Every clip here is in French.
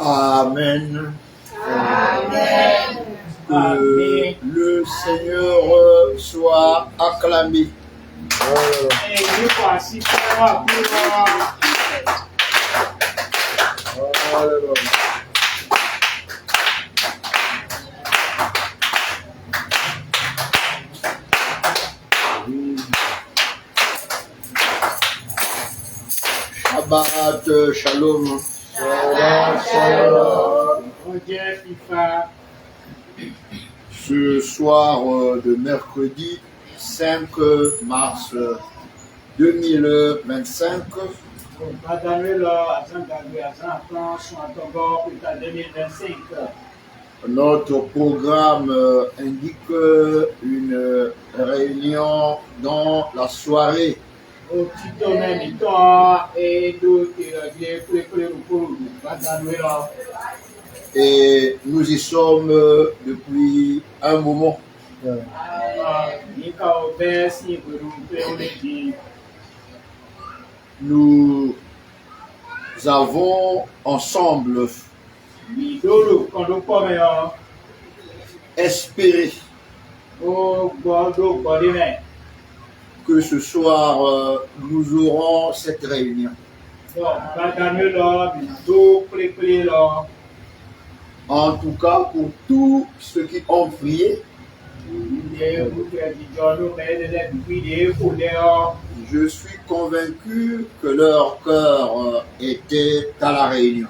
Amen. Amen. Que le Seigneur soit acclamé. Shabbat Shalom. Ce soir de mercredi 5 mars 2025, notre programme indique une réunion dans la soirée. Et nous y sommes depuis un moment. Nous avons ensemble espéré que ce soir nous aurons cette réunion. En tout cas, pour tous ceux qui ont prié, je suis convaincu que leur cœur était à la réunion.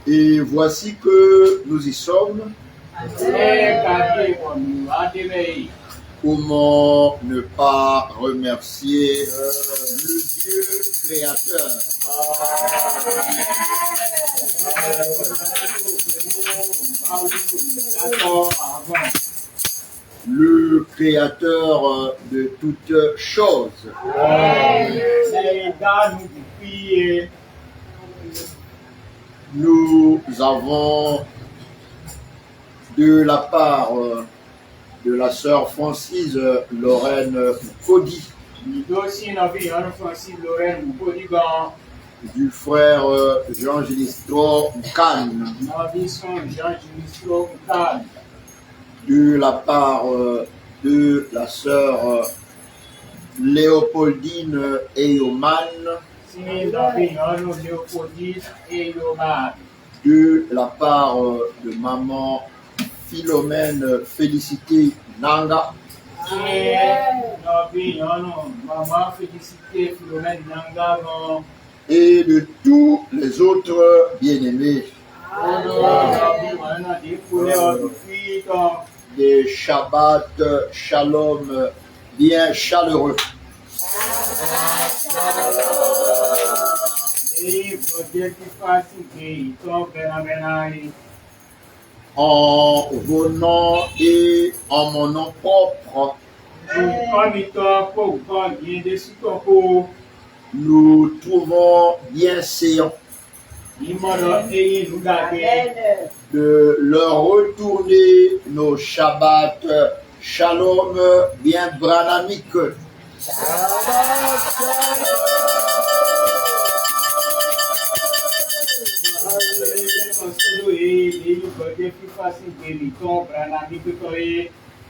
Et voici que nous y sommes. Comment ne pas remercier le Dieu créateur? Le créateur de toutes choses. Nous avons de la part de la sœur Francis Lorraine Cody, du frère Jean Gilistro Khan, de la part de la sœur Léopoldine Eyoman, de la part de maman Philomène Félicité Nanga, et de tous les autres bien-aimés. Des Shabbat Shalom bien chaleureux. En vos noms et en mon nom propre, nous trouvons bien séant de leur retourner nos Shabbats Shalom bien branamiques.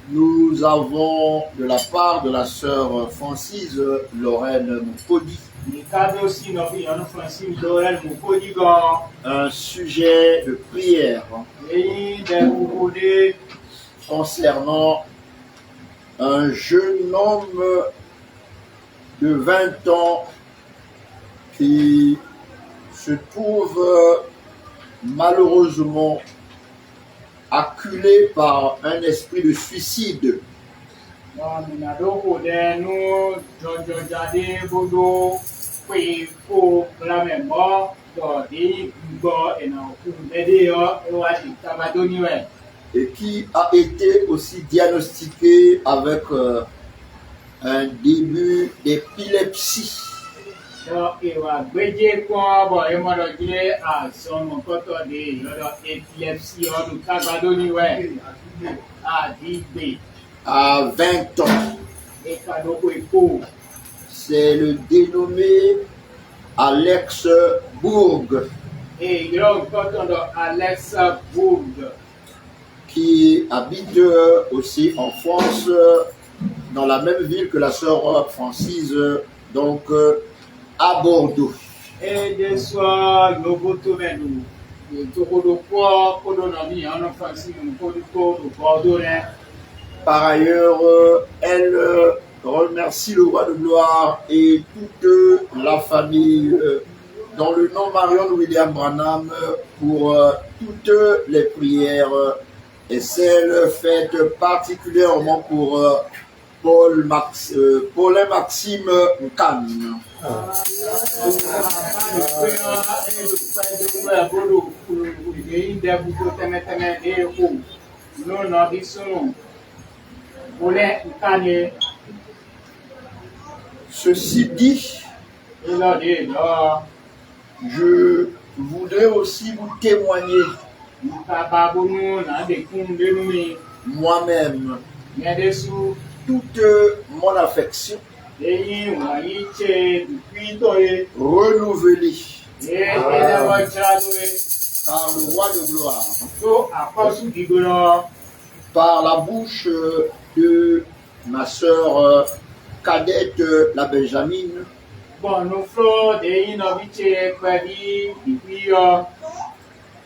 Nous avons de la part de la sœur Francis Lorraine Cody un sujet de prière concernant un jeune homme de 20 ans qui se trouve malheureusement acculé par un esprit de suicide. Et qui a été aussi diagnostiqué avec un début d'épilepsie. À 20 ans. C'est le dénommé Alex Bourg. Qui habite aussi en France, dans la même ville que la sœur Francise, donc à Bordeaux. Par ailleurs, elle remercie le roi de gloire et toute la famille dans le nom Marion William Branham pour toutes les prières et celles faites particulièrement pour Paulin Maxime Nkam. Ceci dit, je voudrais aussi vous témoigner moi-même toute mon affection renouvelée par le roi de gloire, par la bouche de ma sœur cadette, la Benjamine,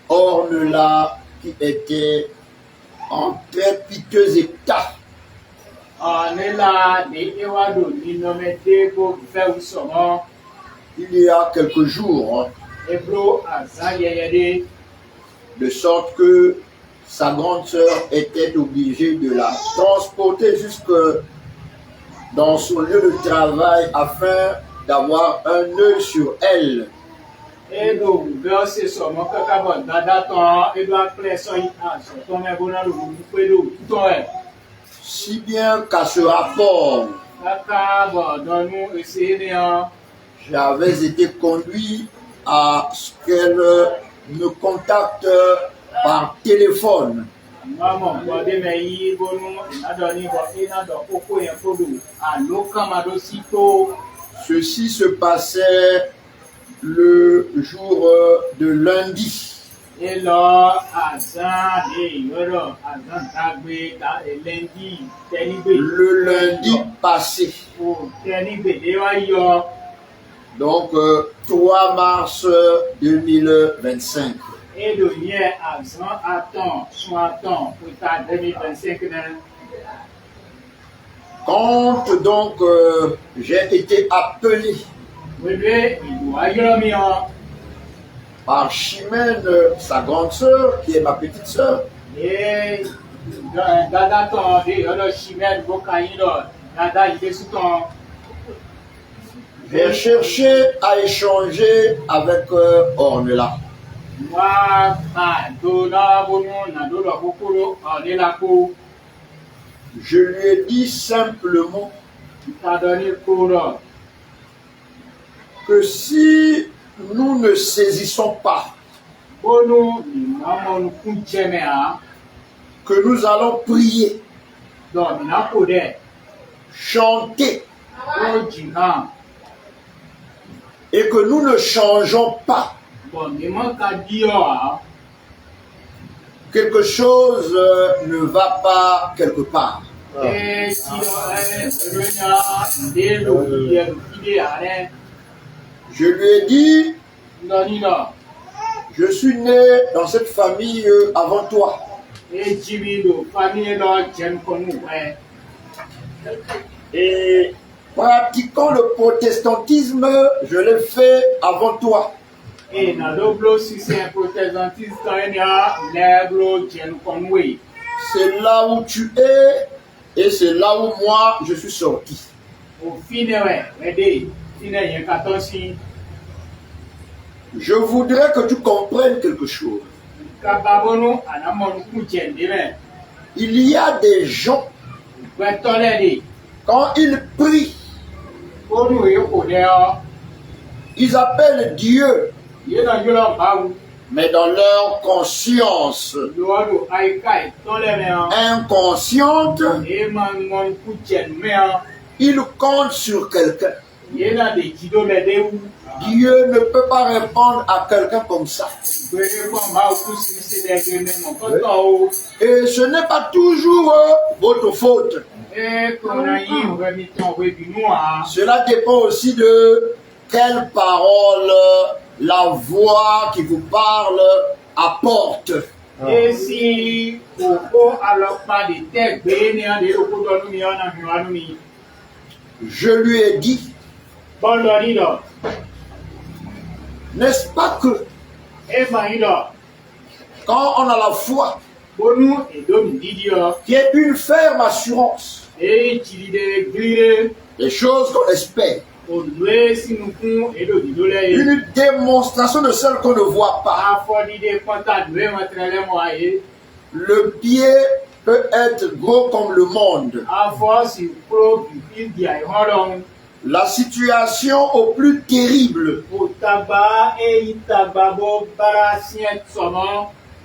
Ornella, qui était en très piteux état. Il y a quelques jours, de sorte que sa grande sœur était obligée de la transporter jusque dans son lieu de travail afin d'avoir un œil sur elle. Si bien qu'à ce rapport, j'avais été conduit à ce qu'elle me contacte par téléphone. Ceci se passait le jour de lundi. Le lundi passé. Donc 3 mars 2025. Quand donc j'ai été appelé par Chimène, sa grande sœur, qui est ma petite sœur, j'ai cherché à échanger avec Ornella. Je lui ai dit simplement que si nous ne saisissons pas que nous allons prier, chanter, et que nous ne changeons pas, quelque chose ne va pas quelque part. Je lui ai dit, je suis né dans cette famille avant toi. Et pratiquant le protestantisme, je l'ai fait avant toi. Et dans l'oblo, si c'est un protestantisme, quand il y a l'éblo, tiens comme oui. C'est là où tu es et c'est là où moi je suis sorti. Au final, ouais, Je voudrais que tu comprennes quelque chose. Il y a des gens, quand ils prient, ils appellent Dieu, mais dans leur conscience inconsciente, ils comptent sur quelqu'un. Dieu ne peut pas répondre à quelqu'un comme ça. Et ce n'est pas toujours votre faute. Cela dépend aussi de quelle parole la voix qui vous parle apporte. Et si je lui ai dit, n'est-ce pas que quand on a la foi, qui est une ferme assurance, les choses qu'on espère, une démonstration de celle qu'on ne voit pas. Le pied peut être gros comme le monde. La situation au plus terrible,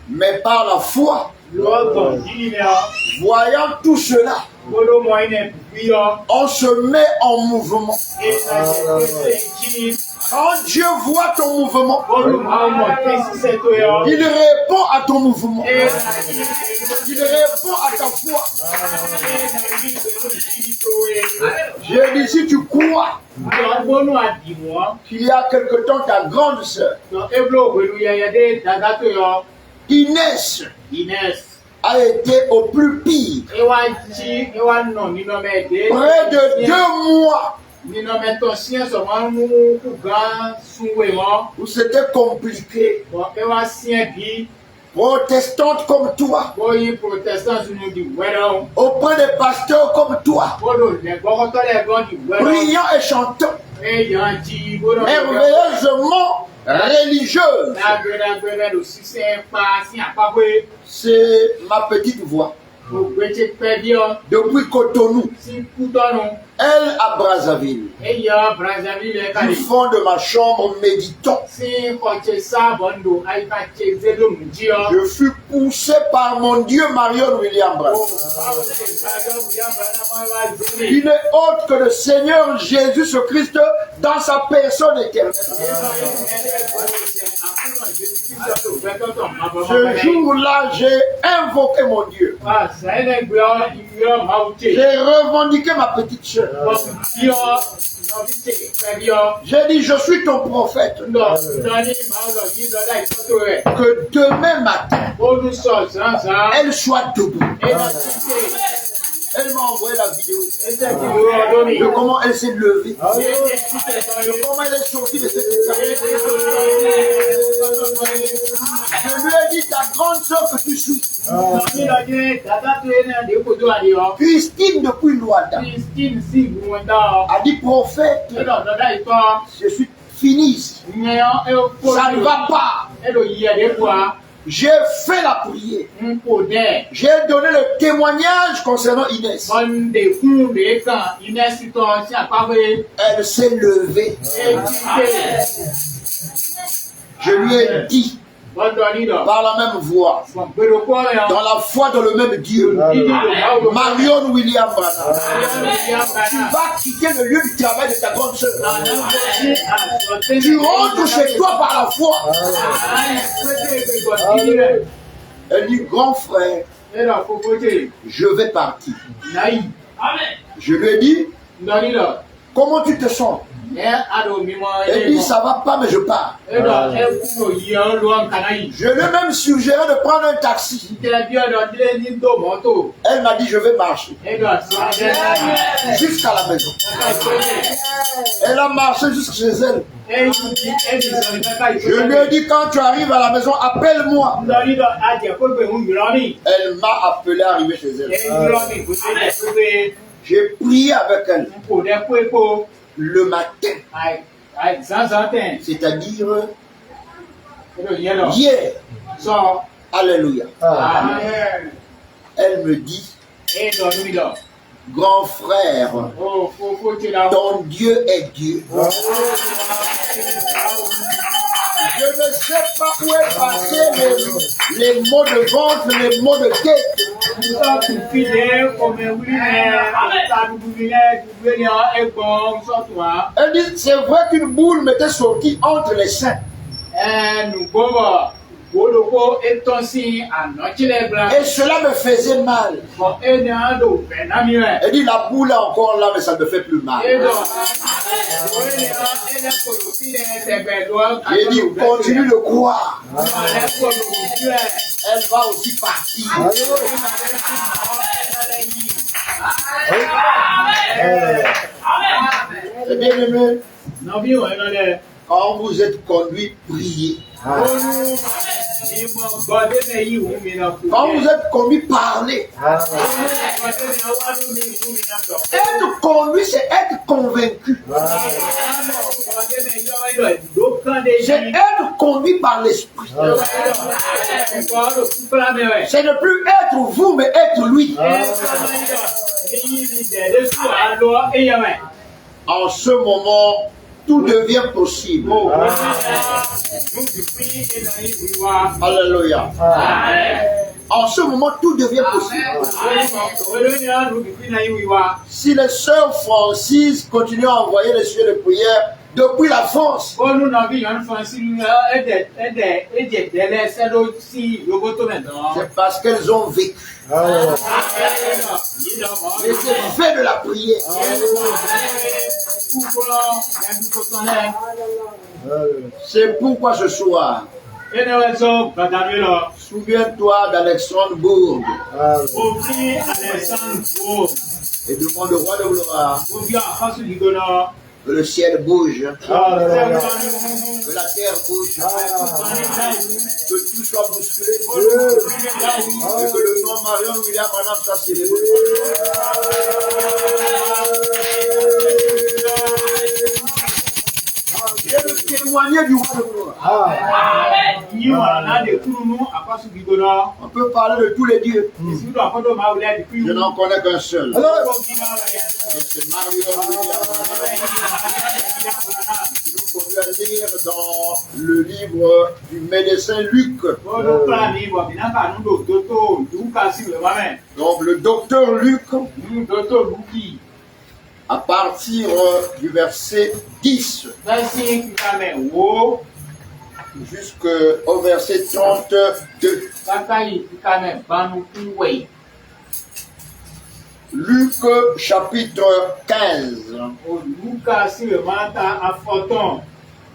mais par la foi, voyant tout cela, on se met en mouvement. Quand Dieu voit ton mouvement, il répond à ton mouvement. Il répond à ta foi. J'ai dit, si tu crois qu'il y a quelque temps ta grande sœur, Inès, a été au plus pire. Près de 2 mois. Où c'était compliqué. Protestante comme toi. Auprès des pasteurs comme toi. Priant et chantant. Merveilleusement religieuse. C'est ma petite voix. Depuis Cotonou, elle à Brazzaville, du fond de ma chambre méditant, je fus poussé par mon Dieu Marion William Branham. Il est autre que le Seigneur Jésus Christ dans sa personne éternelle. Ce jour-là, j'ai invoqué mon Dieu. J'ai revendiqué ma petite soeur. J'ai dit, je suis ton prophète. Que demain matin, elle soit debout. Elle m'a envoyé la vidéo de comment elle s'est levée, de comment elle est sortie de cette état. Je lui ai dit, ta grande soeur que tu suis, Christine depuis Luanda, a dit, prophète, je suis fini ici. Ça ne va pas. J'ai fait la prière. J'ai donné le témoignage concernant Inès. Elle s'est levée. Je lui ai dit, par la même voix, dans la foi dans le même Dieu, Marion William Branham, tu vas quitter le lieu du travail de ta grande sœur. Tu rentres chez toi par la foi. Elle dit, grand frère, je vais partir. Je lui ai dit, comment tu te sens? Elle dit, ça va pas, mais je pars. Je lui ai même suggéré de prendre un taxi. Elle m'a dit, je vais marcher jusqu'à la maison. Elle a marché jusqu'à chez elle. Je lui ai dit, quand tu arrives à la maison, appelle-moi. Elle m'a appelé à arriver chez elle. J'ai prié avec elle le matin, c'est-à-dire hier. Alléluia. Elle me dit, grand frère, ton Dieu est Dieu. Je ne sais pas où est passé les mots de ventre, les mots de tête. Elle dit, c'est vrai qu'une boule m'était sortie entre les seins. Et cela me faisait mal. Elle dit, la boule est encore là, mais ça ne me fait plus mal. J'ai dit, continue de croire. Elle va aussi partir. C'est bien aimé. Quand vous êtes conduit, priez. Quand vous êtes conduit, parlez. Être conduit, c'est être convaincu. C'est être conduit par l'esprit. C'est ne plus être vous, mais être lui. En ce moment, tout devient possible. Alléluia. En ce moment, tout devient possible. Si les sœurs Francis continuent à envoyer les sujets de prière depuis la France, c'est parce qu'elles ont vécu les effets de la prière. C'est pourquoi ce soir, souviens-toi d'Alexandre et demande au roi de gloire que le ciel bouge, que la terre bouge, que tout soit bousculé, et que le nom Marion William Branham soit célébré. Et le témoigner du roi de gloire. On peut parler de tous les dieux. Je n'en connais qu'un seul. Et c'est Marion William qui nous conduit à lire dans le livre du médecin Luc. Donc le docteur Luc, à partir du verset 10 jusqu'au verset 32. Luc chapitre 15,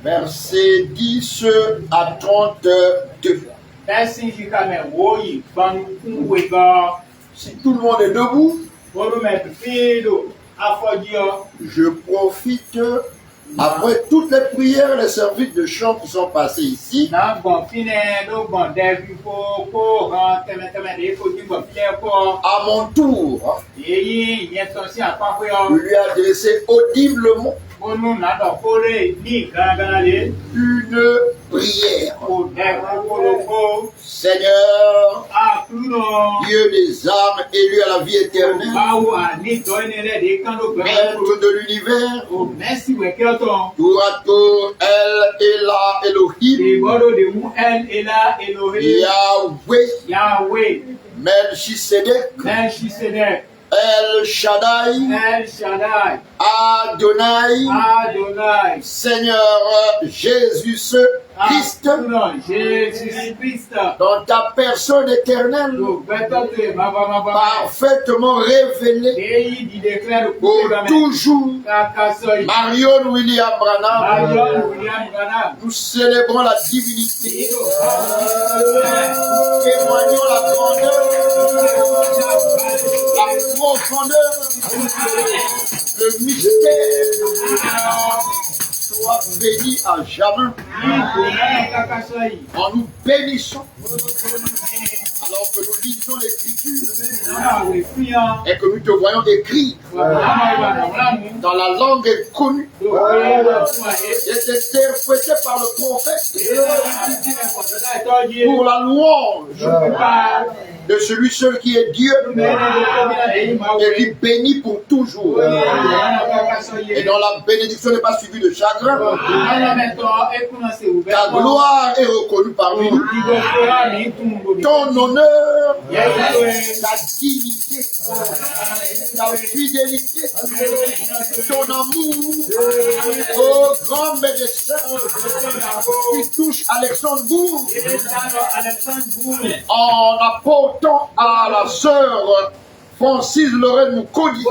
verset 10 à 32. Si tout le monde est debout, je profite, après toutes les prières et les services de chant qui sont passés ici, à mon tour, lui adresser audiblement une prière. Seigneur, Dieu des âmes élus à la vie éternelle, Maître de l'univers, tour à tour, El Ela Elohim, Yahweh, Melchisedec, El Shaddai, El Shaddai, Adonai, Adonai, Seigneur Jésus Christ, Jésus-Christ, dans ta personne éternelle, parfaitement révélée pour toujours. Marion William Branham, nous célébrons la divinité, nous témoignons la grandeur, la profondeur, le mystère. Sois béni à jamais. En nous bénissant. Alors que nous lisons l'Écriture et que nous te voyons écrire dans la langue inconnue et interprété par le prophète pour la louange de celui seul qui est Dieu et qui bénit pour toujours. Et dont la bénédiction n'est pas suivie de chagrin. Ta gloire est reconnue parmi nous. Ton honneur, ta dignité, ta fidélité, ton amour, ô grand médecin qui touche Alexandre-Bourg en apportant à la sœur Francis Lorraine Moukodi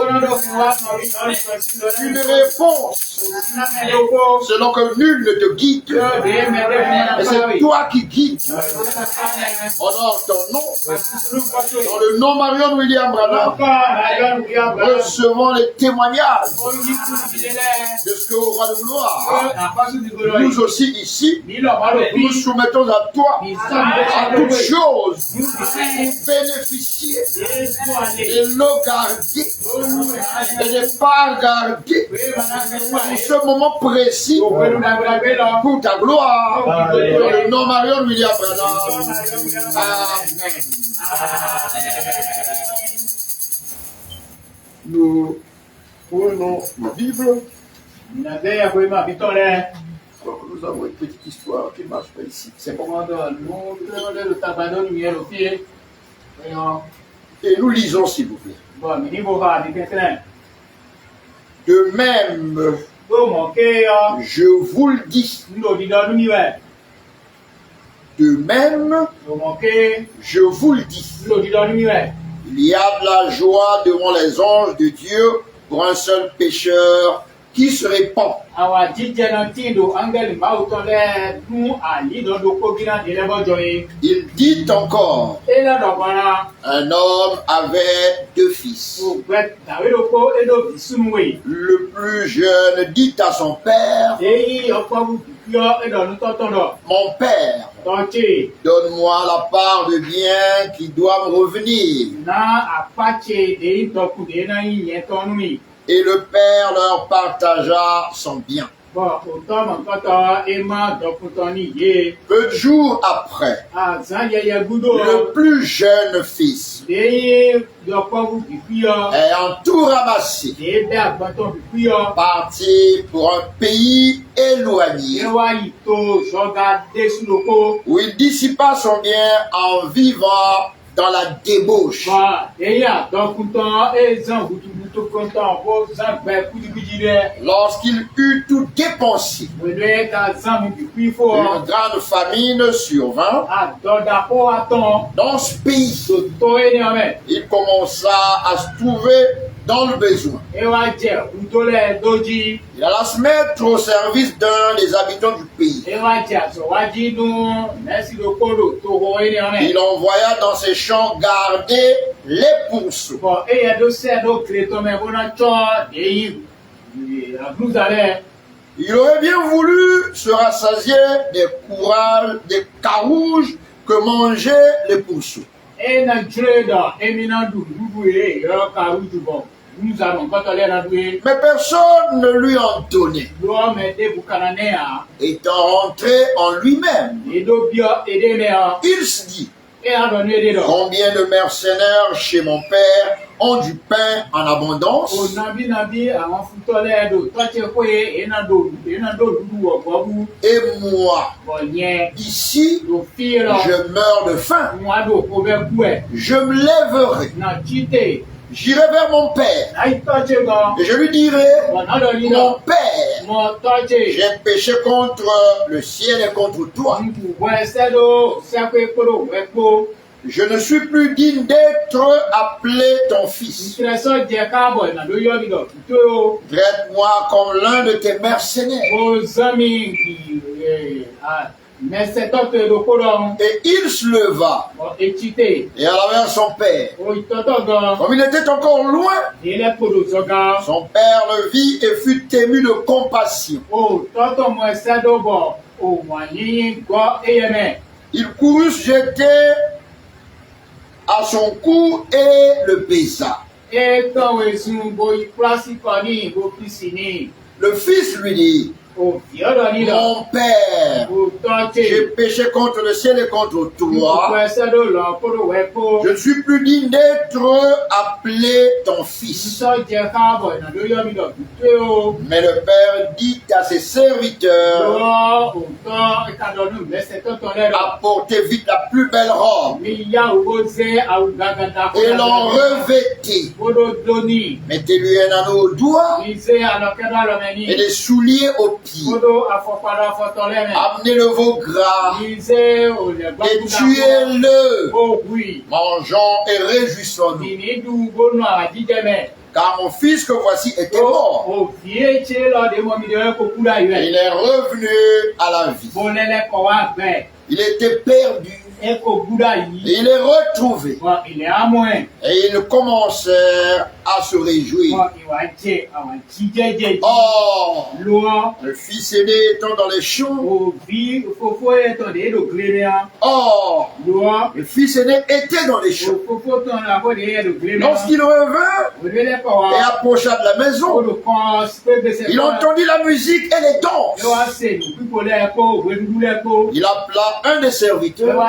une réponse selon que nul ne te guide. Et c'est toi qui guides. Honore ton nom. Dans le nom Marion William Branham, recevons les témoignages de ce que au roi de gloire, nous aussi ici, nous soumettons à toi à toutes choses pour bénéficier et le garder et ne pas garder pour ce moment précis pour ta gloire. Dans le nom Marion William Branham. Amen. Nous prenons la Bible. Nous avons une petite histoire qui marche pas ici. C'est bon. Et nous lisons, s'il vous plaît. De même, je vous le dis. De même, je vous le dis. Il y a de la joie devant les anges de Dieu pour un seul pécheur qui se répand. Il dit encore, un homme avait 2 fils. Le plus jeune dit à son père, mon père, donne-moi la part de bien qui doit me revenir. Et le père leur partagea son bien. Peu de jours après, le plus jeune fils, ayant tout ramassé, partit pour un pays éloigné, où il dissipa son bien en vivant dans la débauche. Lorsqu'il eut tout dépensé, une grande famine survint dans ce pays. Il commença à se trouver dans le besoin. Il alla se mettre au service d'un des habitants du pays. Il envoya dans ses champs garder les pourceaux. Il aurait bien voulu se rassasier des carouges que mangeaient les pourceaux. Mais personne ne lui en donnait. Étant rentré en lui-même, il se dit, combien de mercenaires chez mon père ont du pain en abondance, et moi, ici, je meurs de faim. Je me lèverai J'irai vers mon père et je lui dirai, mon père, j'ai péché contre le ciel et contre toi. Je ne suis plus digne d'être appelé ton fils. Traite-moi comme l'un de tes mercenaires. Et il se leva et alla vers son père. Comme il était encore loin, son père le vit et fut ému de compassion. Il courut se jeter à son cou et le baisa. Le fils lui dit, mon père, j'ai péché contre le ciel et contre toi. Je ne suis plus digne d'être appelé ton fils. Mais le père dit à ses serviteurs, apportez vite la plus belle robe et l'en revêtez. Mettez-lui un anneau au doigt et des souliers aux pieds. Amenez le veau gras et tuez-le. Mangeons et réjouissons-nous. Car mon fils que voici était mort. Il est revenu à la vie. Il était perdu. Et il est retrouvé. Et ils commencèrent à se réjouir. Or, le fils aîné étant dans les champs. Or, le fils aîné était dans les champs. Lorsqu'il revint et approcha de la maison, il entendit la musique et les danses. Il appela un des serviteurs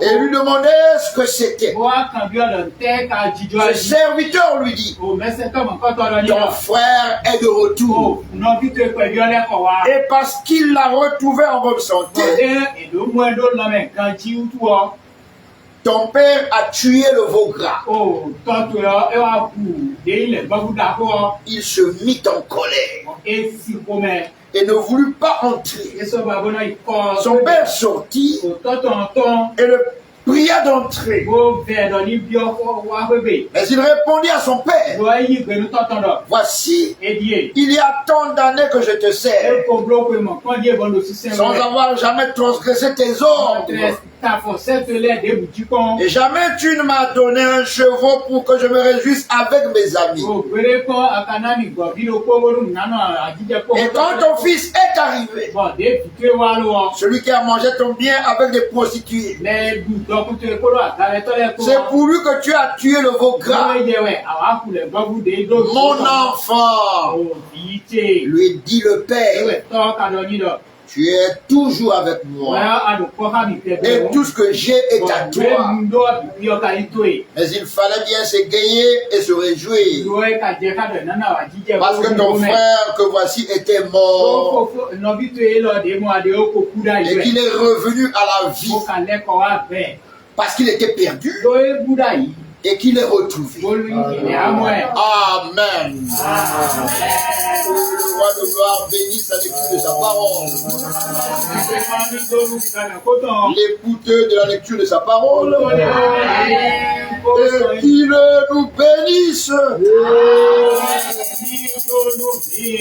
et lui demandait ce que c'était. Le serviteur lui dit, ton frère est de retour. Et parce qu'il l'a retrouvé en bonne santé, ton père a tué le veau gras. Il se mit en colère et ne voulut pas entrer. Son père sortit et le pria d'entrer. Mais il répondit à son père, voici, il y a tant d'années que je te sers, sans avoir jamais transgressé tes ordres. Et jamais tu ne m'as donné un chevau pour que je me réjouisse avec mes amis. Et quand ton fils est arrivé, celui qui a mangé ton bien avec des prostituées, c'est pour lui que tu as tué le veau gras. Mon enfant, lui dit le père, tu es toujours avec moi et tout ce que j'ai est à toi. Mais il fallait bien s'égayer et se réjouir parce que ton frère que voici était mort et qu'il est revenu à la vie parce qu'il était perdu et qu'il est retrouvé. Amen. Que le roi de gloire bénisse la lecture de sa parole. L'écouteur de la lecture de sa parole. Et qu'il nous bénisse.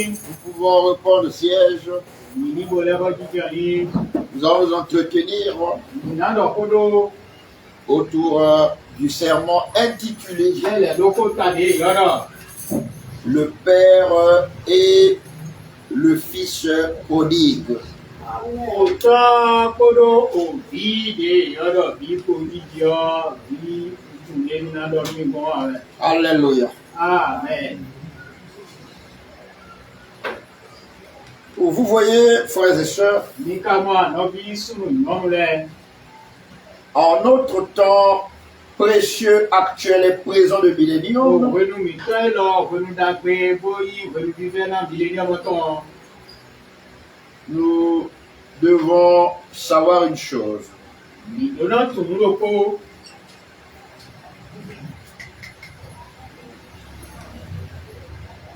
Nous pouvons reprendre le siège. Nous allons nous entretenir autour du sermon intitulé Le Père et le Fils prodigue. Alléluia. Amen. Vous voyez, frères et sœurs, en notre temps précieux, actuel et présent de millénium, nous devons savoir une chose.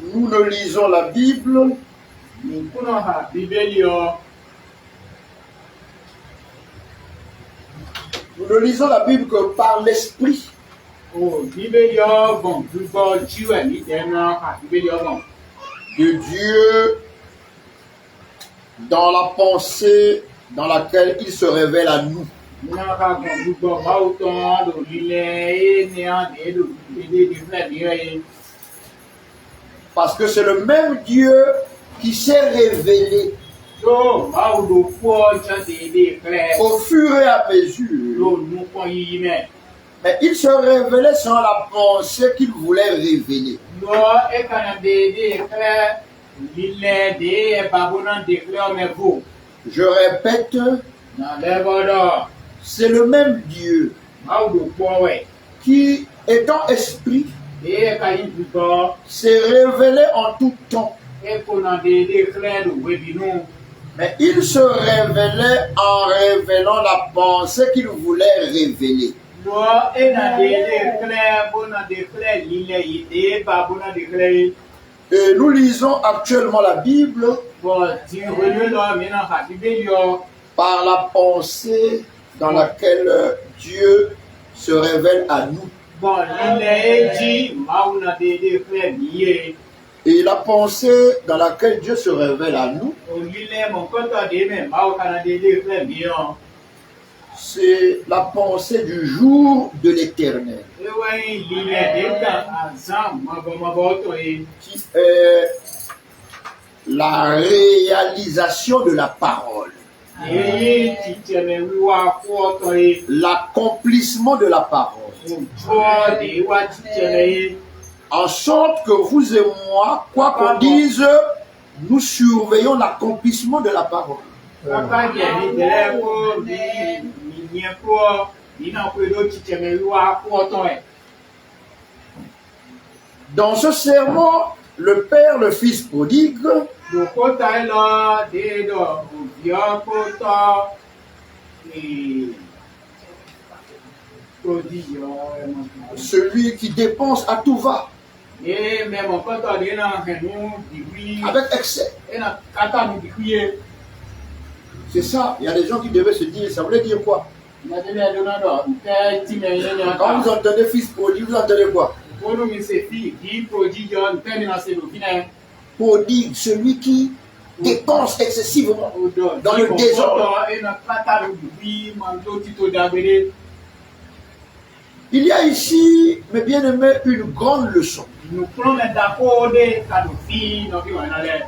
nous ne lisons la Bible Nikuno ha Bíbélì yo. nous ne lisons la Bible que par l'Esprit. O Bíbélì yo bon dubo jiwe ni dena ha Bíbélì yo bon. De Dieu dans la pensée dans laquelle il se révèle à nous. Na ha bon dubo mauton do lile ni an de do de fle ni. Parce que c'est le même Dieu qui s'est révélé So maudo po chan de fle. au fur et à mesure. Lo nu ko yi me. Mais il se révélait sans la pensée qu'il voulait révéler. No e kana de fle lile de babona de fle me vo. Je répète, Na levodo. c'est le même Dieu Maudo po we. qui, étant esprit, E ka yi dubo. s'est révélé en tout temps. E kona de fle do we binu. Mais il se révélait en révélant la pensée qu'il voulait révéler. No e na de fle bona de fle lile yi de babona de fle. Et nous lisons actuellement la Bible Bon, ti relu lo mi na ha Bíbélì yo. par la pensée dans laquelle Dieu se révèle à nous. Bon, lile e ji mauna de fle biye. Et la pensée dans laquelle Dieu se révèle à nous, O lile mon koto de me mau kana de fle biye. c'est la pensée du jour de l'Éternel, E wai lile de ka azam mabo to e. qui est la réalisation de la parole, E ti teme wiwa ko to e. l'accomplissement de la parole, O jo de wa ti teme e. en sorte que vous et moi, quoi qu'on dise, nous surveillons l'accomplissement de la parole. Papa je ni de ko mi nye ko ni na ko do ti teme wiwa ko to e. Dans ce sermon, le Père, le Fils prodigue, Dokota ilo de do biokota prodiyo celui qui dépense à tout va, e me mo kota de na henu digui avec excès. e na kata mu digui C'est ça. Il y a des gens qui devaient se dire, ça voulait dire quoi? na de le do na do ke ti me ye nya Quand vous ka entendez Fils prodigue, vous entendez quoi? onu mi se fi di prodiyo te mi na se do fina Prodigue, celui qui dépense excessivement dans le désordre. e na kata mu digui man do ti to dagbere Il y a ici, mes bien-aimés, une grande leçon. nous prenons d'accord de ka do fi no bi wa na le.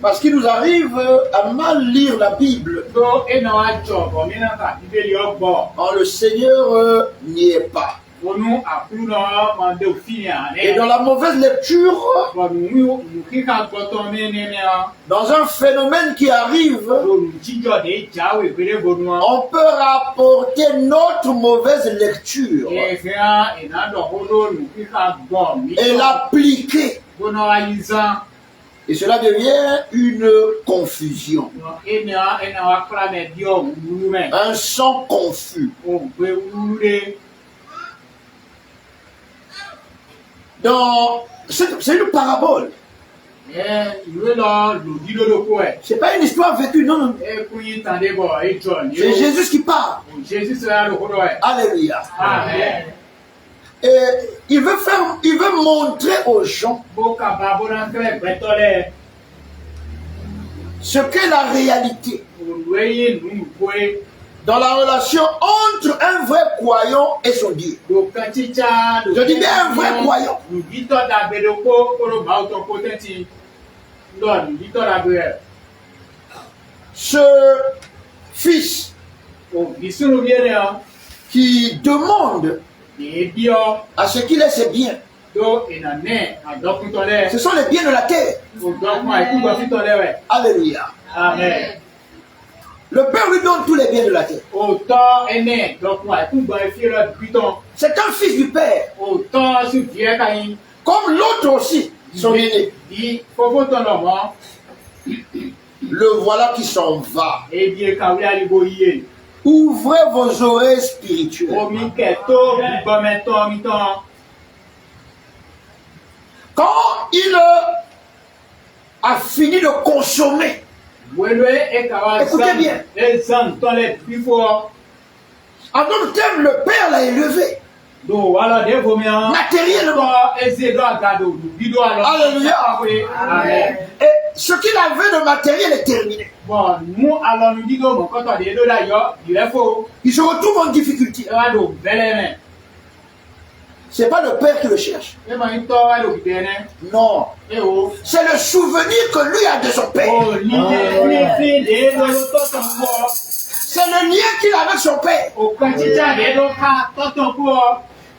Parce qu'il nous arrive à mal lire la Bible So ena wa jobo mi na ka Bíbélì yo gbo. quand le Seigneur n'y est pas. Onu akuru na ma de ofini Et ane. dans la mauvaise lecture, Bo mu kika gboto mi ni a. dans un phénomène qui arrive, So nu jijo de jawe gbere bonu a. on peut rapporter notre mauvaise lecture E fe a ina do hodo nu kika gbo mi. et l'appliquer. Bono aiza. Et cela devient une confusion, No ena wa kra me dio mu me. un son confus. O gbe ure. C'est une parabole. Ìwé lọ lòdì lólókó ẹ̀. C'est pas une histoire vécue, non, non. Ekun yìí tàdé bọ̀ ìjọ ni C'est Jésus qui parle. Jésus sọ̀rọ̀ lókòrò ẹ̀. Alléluia. Amen. Et il veut montrer aux gens Bó kàbá bóná kẹ́lẹ̀ gbẹ́tọ́lẹ̀. ce qu'est la réalité Olùwé yìí nù kóé. dans la relation entre un vrai croyant et son Dieu. Dòkan títsá. Je dis bien un vrai croyant. Lùdítọ́ dàgbére kó kóró bá ọtọ kó tẹ́tí. Lọ lùdítọ́ dàgbére. Ce fils Òbí sínú bí ẹni ọ. qui demande Èébí ọ. à ce qu'il ait ses biens. Dó ìnànẹ́ àdọ́kúntọ́lẹ̀. Ce sont les biens de la terre. Òdọ́kun àìkúgbọ́ fítọ́lẹ̀ rẹ̀. Alléluia. Amen. Le Père lui donne tous les biens de la terre. Òótọ́ ẹnẹ́ dọ́kun àìkúgbọ́ ìfírọ̀ gbítọ́. C'est un fils du Père. Òótọ́ sì fi ẹ́ káyín. Comme l'autre aussi, son aîné. Di fofo tọ̀nà mọ́. Le voilà qui s'en va. Ebi kàwé àlìbò yìí. Ouvrez vos oreilles spirituelles. Omi kẹ̀tó gbígbọ́mẹ́tọ́ mi tán. Quand il a fini de consommer. Écoutez bien. En d'autres termes, le Père l'a élevé. Matériellement. Alléluia. Amen. Et ce qu'il avait de matériel est terminé. Il se retrouve en difficulté. Ce n'est pas le Père qui le cherche. Non. C'est le souvenir que lui a de son Père. C'est le lien qu'il a avec son Père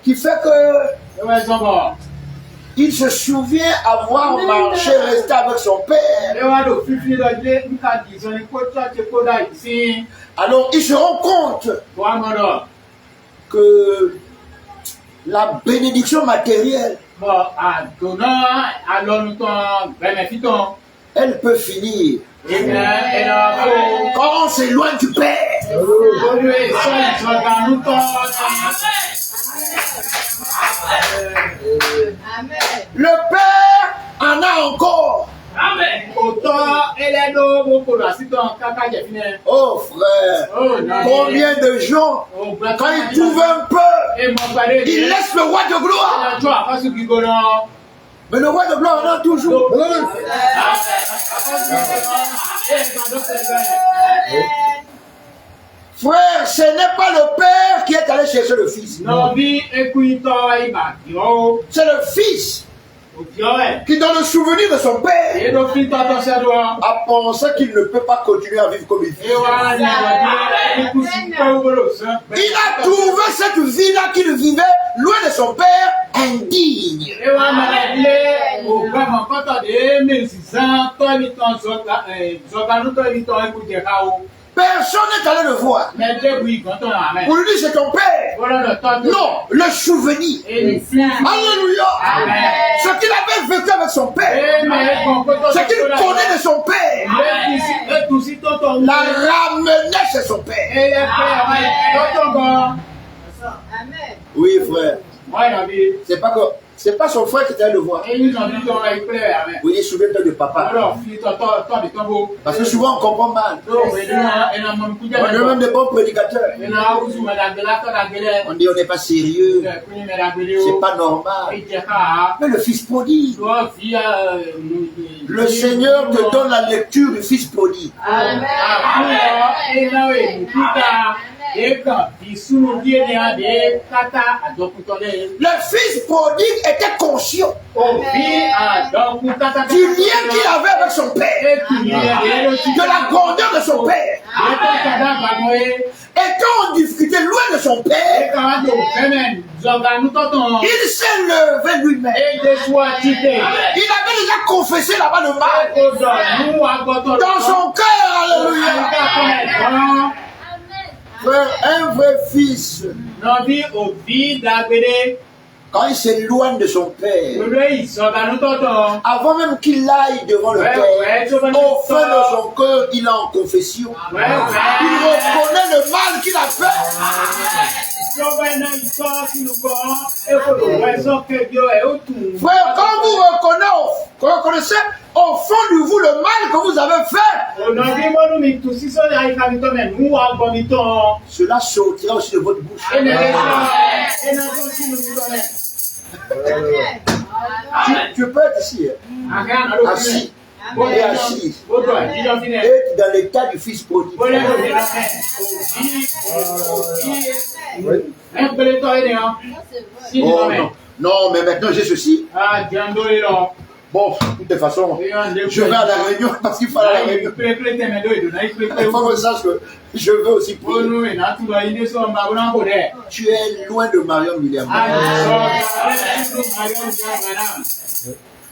qui fait que il se souvient avoir marché, resté avec son Père. Alors il se rend compte que la bénédiction matérielle, elle peut finir quand on s'éloigne du Père. Le Père en a encore. Oh frère, combien de gens, quand ils trouvent un peu, ils laissent le roi de gloire. Mais le roi de gloire en a toujours. Frère, ce n'est pas le Père qui est allé chercher le Fils. C'est le Fils qui, dans le souvenir de son Père, a pensé qu'il ne peut pas continuer à vivre comme il vit. Il a trouvé cette vie-là qu'il vivait loin de son Père indigne. Personne n'est allé le voir. Pour lui dire c'est ton Père. Non, le souvenir. Alléluia. Ce qu'il avait vécu avec son Père, ce qu'il connaît de son Père, la ramenait chez son Père. Oui, frère. C'est pas son frère qui est allé le voir. Oui, souviens-toi de papa. Parce que souvent on comprend mal. On est même des bons prédicateurs. On dit on n'est pas sérieux. C'est pas normal. Mais le Fils prodigue. Le Seigneur te donne la lecture du Fils prodigue. Amen. Le Fils prodigue était conscient du lien qu'il avait avec son Père, de la grandeur de son Père. Étant en difficulté loin de son Père, il s'est levé lui-même. Il avait déjà confessé là-bas le mal dans son cœur. Alléluia. Un vrai fils, quand il s'éloigne de son Père, avant même qu'il aille devant le Père, au fond de son cœur, il est en confession. Il reconnaît le mal qu'il a fait. Frère, quand vous reconnaissez au fond de vous le mal que vous avez fait, cela sortira aussi de votre bouche. Tu peux être ici, assis. Et assis. Et dans l'état du Fils prodigue. Oh, non, mais maintenant j'ai ceci. Bon, de toute façon, je vais à la réunion parce qu'il faut aller à la réunion. Il faut que je sache que je veux aussi prier. Tu es loin de Marion William.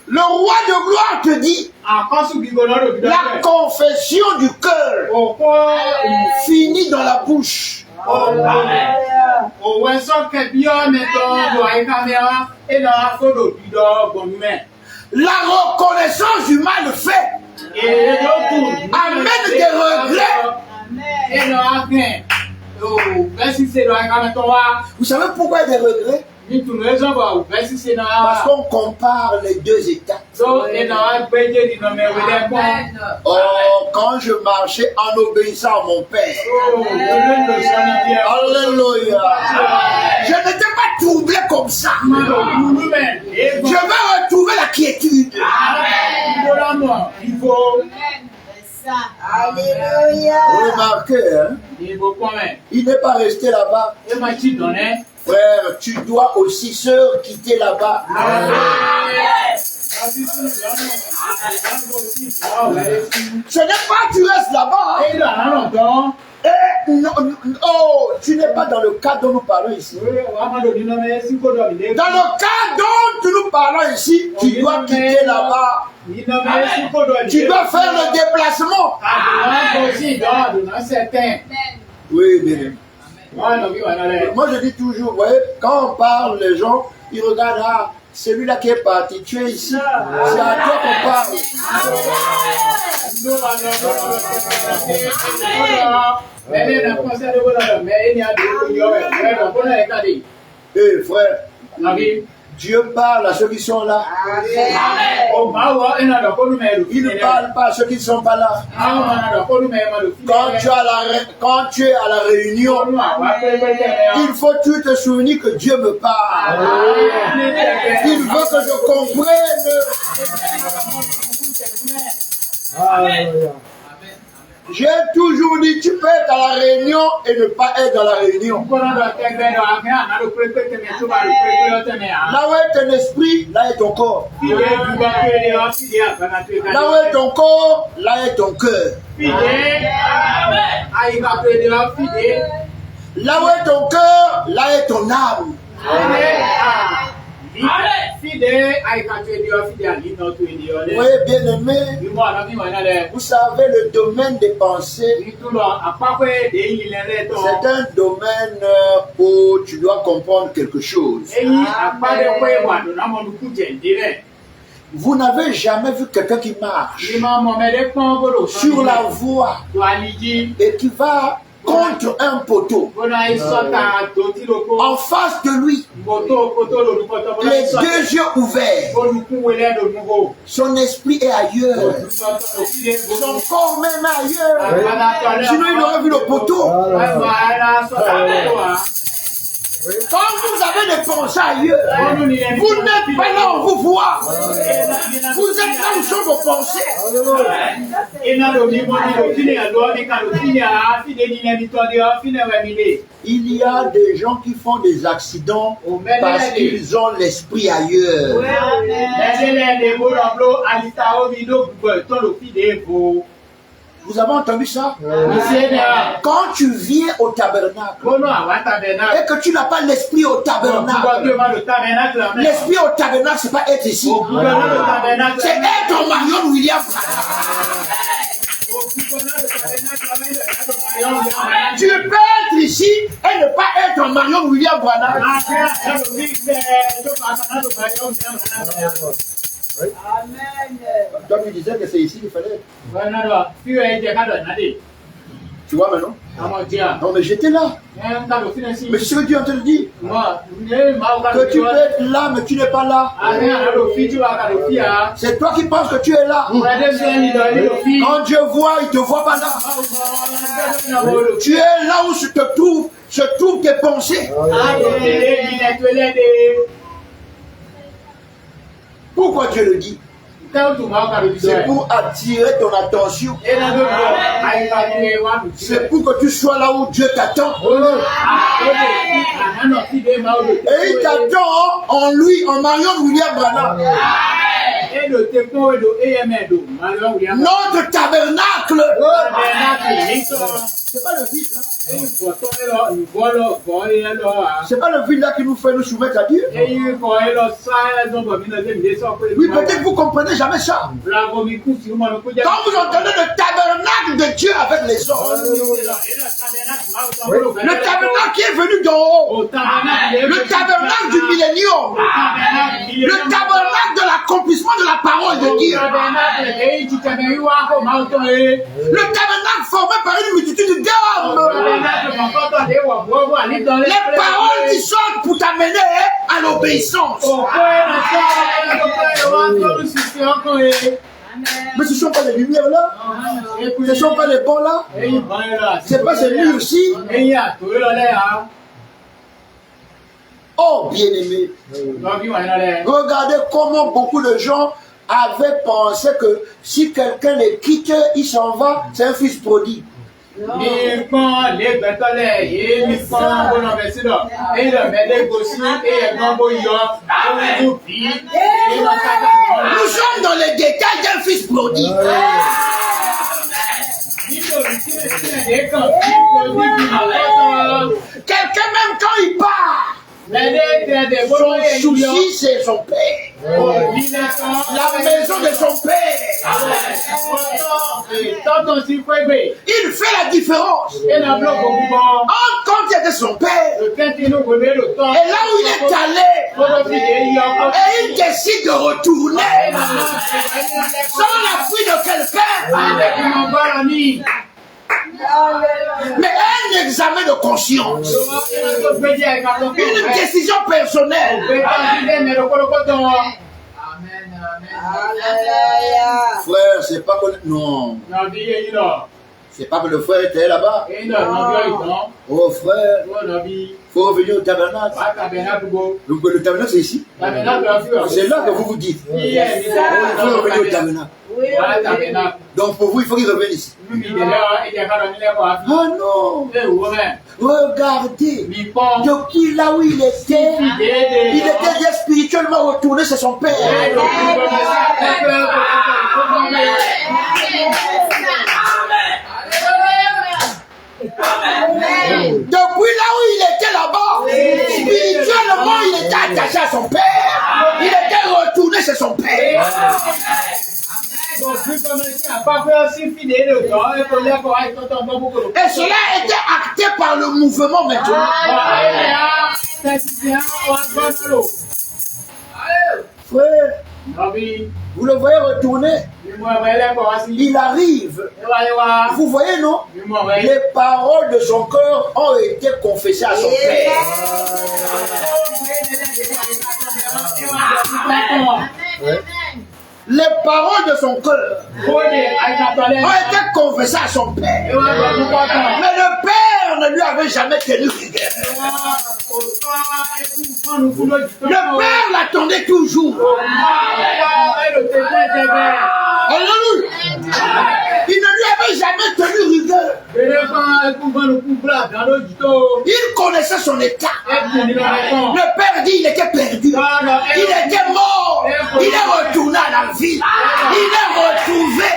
Le roi de gloire te dit, la confession du cœur finit dans la bouche. La reconnaissance du mal fait amène des regrets. Vous savez pourquoi il y a des regrets? Parce qu'on compare les deux états. Quand je marchais en obéissant à mon Père. Alléluia. Je n'étais pas troublé comme ça. Je vais retrouver la quiétude. Alléluia. Remarquez, hein? Il n'est pas resté là-bas. Frère, tu dois aussi, sœur, quitter là-bas. Ce n'est pas tu restes là-bas. Et non, oh, tu n'es pas dans le cas dont nous parlons ici. Dans le cas dont nous parlons ici, tu dois quitter là-bas. Tu dois faire le déplacement. Oui, bien. Moi, je dis toujours, vous voyez, quand on parle, les gens, ils regardent, ah, celui-là qui est parti, tu es ici, c'est à toi qu'on parle. Eh frère, Dieu parle à ceux qui sont là. Il ne parle pas à ceux qui ne sont pas là. Quand tu es à la réunion, il faut que tu te souviens que Dieu me parle. Il veut que je comprenne. J'ai toujours dit, tu peux être à la réunion et ne pas être dans la réunion. Là où est ton esprit, là est ton corps. Là où est ton corps, là est ton cœur. Là où est ton cœur, là est ton âme. Oui, bien aimé, vous savez, le domaine des pensées, c'est un domaine où tu dois comprendre quelque chose. Vous n'avez jamais vu quelqu'un qui marche sur la voie et qui va contre un poteau. En face de lui, les deux yeux ouverts. Son esprit est ailleurs. Son corps même ailleurs. Sinon, il aurait vu le poteau. Quand vous avez des pensées ailleurs, vous n'êtes pas là où vous voit. Vous êtes là où sont vos pensées. Il y a des gens qui font des accidents parce qu'ils ont l'esprit ailleurs. Vous avez entendu ça? Quand tu viens au tabernacle et que tu n'as pas l'esprit au tabernacle, l'esprit au tabernacle, c'est pas être ici, c'est être en Marion William. Tu peux être ici et ne pas être en Marion William. Amen. Toi, tu disais que c'est ici qu'il fallait être. Tu vois maintenant? Non, mais j'étais là. Mais ce que Dieu est en train de dire, que tu peux être là, mais tu n'es pas là. C'est toi qui penses que tu es là. Quand Dieu voit, il ne te voit pas là. Tu es là où se trouvent tes pensées. Pourquoi Dieu le dit? C'est pour attirer ton attention. C'est pour que tu sois là où Dieu t'attend. Et il t'attend en lui, en Marion William Branham. Notre tabernacle. C'est pas le vide là. C'est pas le vide là qui nous fait nous soumettre à Dieu. Oui, peut-être vous comprenez jamais ça. Quand vous entendez le tabernacle de Dieu avec les hommes, le tabernacle qui est venu d'en haut, le tabernacle du millénium, le tabernacle de l'accomplissement de la parole de Dieu, le tabernacle formé par une multitude d'hommes, les paroles qui sortent pour t'amener à à l'obéissance. Mais ce ne sont pas les lumières là. Ce ne sont pas les bancs là. Ce n'est pas ces murs-ci. Oh, bien-aimé. Regardez comment beaucoup de gens avaient pensé que si quelqu'un les quitte, il s'en va, c'est un fils prodigue. Nous sommes dans les détails d'un fils prodigue. Quelqu'un même quand il part, son souci c'est son père. La maison de son père. Il fait la différence entre quand il était son père et là où il est allé. Et il décide de retourner sans l'appui de quelqu'un. Mais un examen de conscience, une décision personnelle. Frère, c'est pas que... Non. C'est pas que le frère était là-bas. Oh frère, il faut revenir au tabernacle. Donc le tabernacle c'est ici. C'est là que vous vous dites. Il faut revenir au tabernacle. Donc pour vous, il faut qu'il revienne ici. Ah non. Regardez. Depuis là où il était déjà spirituellement retourné chez son père. Depuis là où il était là-bas, spirituellement il était attaché à son père. Il était retourné chez son père. Et cela était acté par le mouvement maintenant. Frère, vous le voyez retourner. Il arrive. Vous voyez, non? Les paroles de son cœur ont été confessées à son père. Les paroles de son cœur ont été confessées à son père. Mais le père ne lui avait jamais tenu rigueur. Le père l'attendait toujours. Alléluia. Il ne lui avait jamais tenu rigueur. Il connaissait son état. Le père dit il était perdu. Il était mort. Il est retourné à la vie. Il est retrouvé.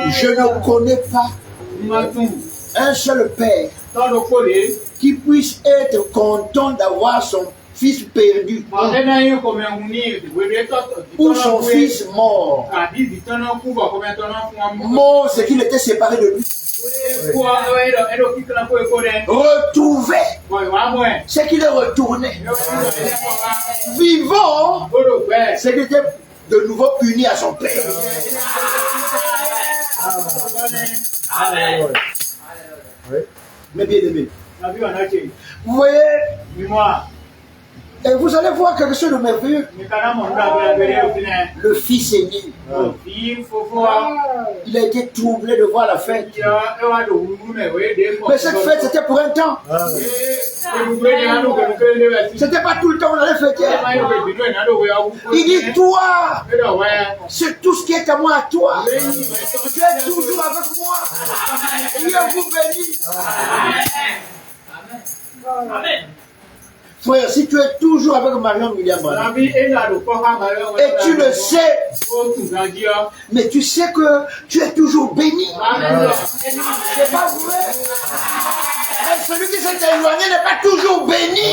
Je ne connais pas un seul père qui puisse être content d'avoir son fils perdu ou son fils mort. Mort, c'est qu'il était séparé de lui. Retrouvé, c'est qu'il est retourné. Vivant, c'est qu'il était de nouveau uni à son père. Mais bien aimé, vous voyez, et vous allez voir quelque chose de merveilleux. Le fils aîné, il a été troublé de voir la fête. Mais cette fête, c'était pour un temps. C'était pas tout le temps on allait fêter. Il dit, toi, c'est tout ce qui est à moi, à toi. Tu es toujours avec moi. Dieu vous bénit. Amen. Frère, si tu es toujours avec Marion William Branham, et tu le sais, mais tu sais que tu es toujours béni. C'est pas vrai. Et celui qui s'est éloigné n'est pas toujours béni.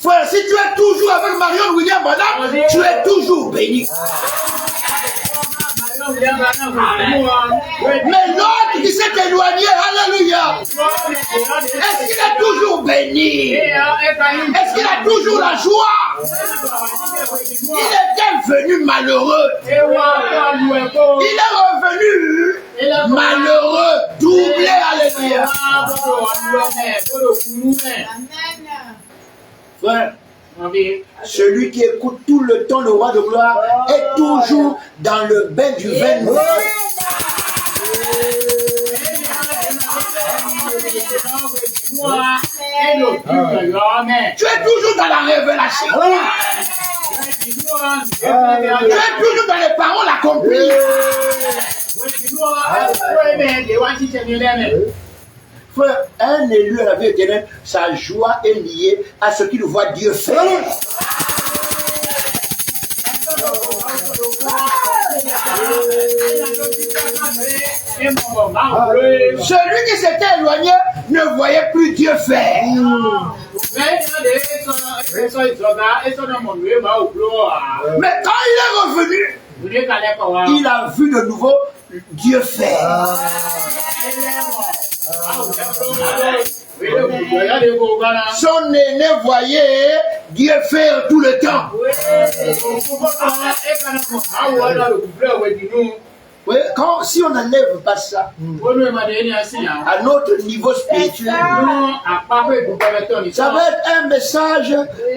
Frère, si tu es toujours avec Marion William Branham, tu es toujours béni. Mais l'autre qui s'est éloigné, alléluia, est-ce qu'il est toujours béni? Est-ce qu'il a toujours la joie? malheureux. Il est revenu malheureux, troublé, alléluia. Frère, celui qui écoute tout le temps le roi de gloire est toujours dans le bain du vin nouveau. Tu es toujours dans la révélation. Tu es toujours dans les paroles accomplies. Frère, un élu à la vie éternelle, sa joie est liée à ce qu'il voit Dieu faire. Celui qui s'était éloigné ne voyait plus Dieu faire. Mais quand il est revenu, il a vu de nouveau Dieu faire. Son aîné voyait Dieu faire tout le temps. Oui, si on n'enlève pas ça à notre niveau spirituel, ça va être un message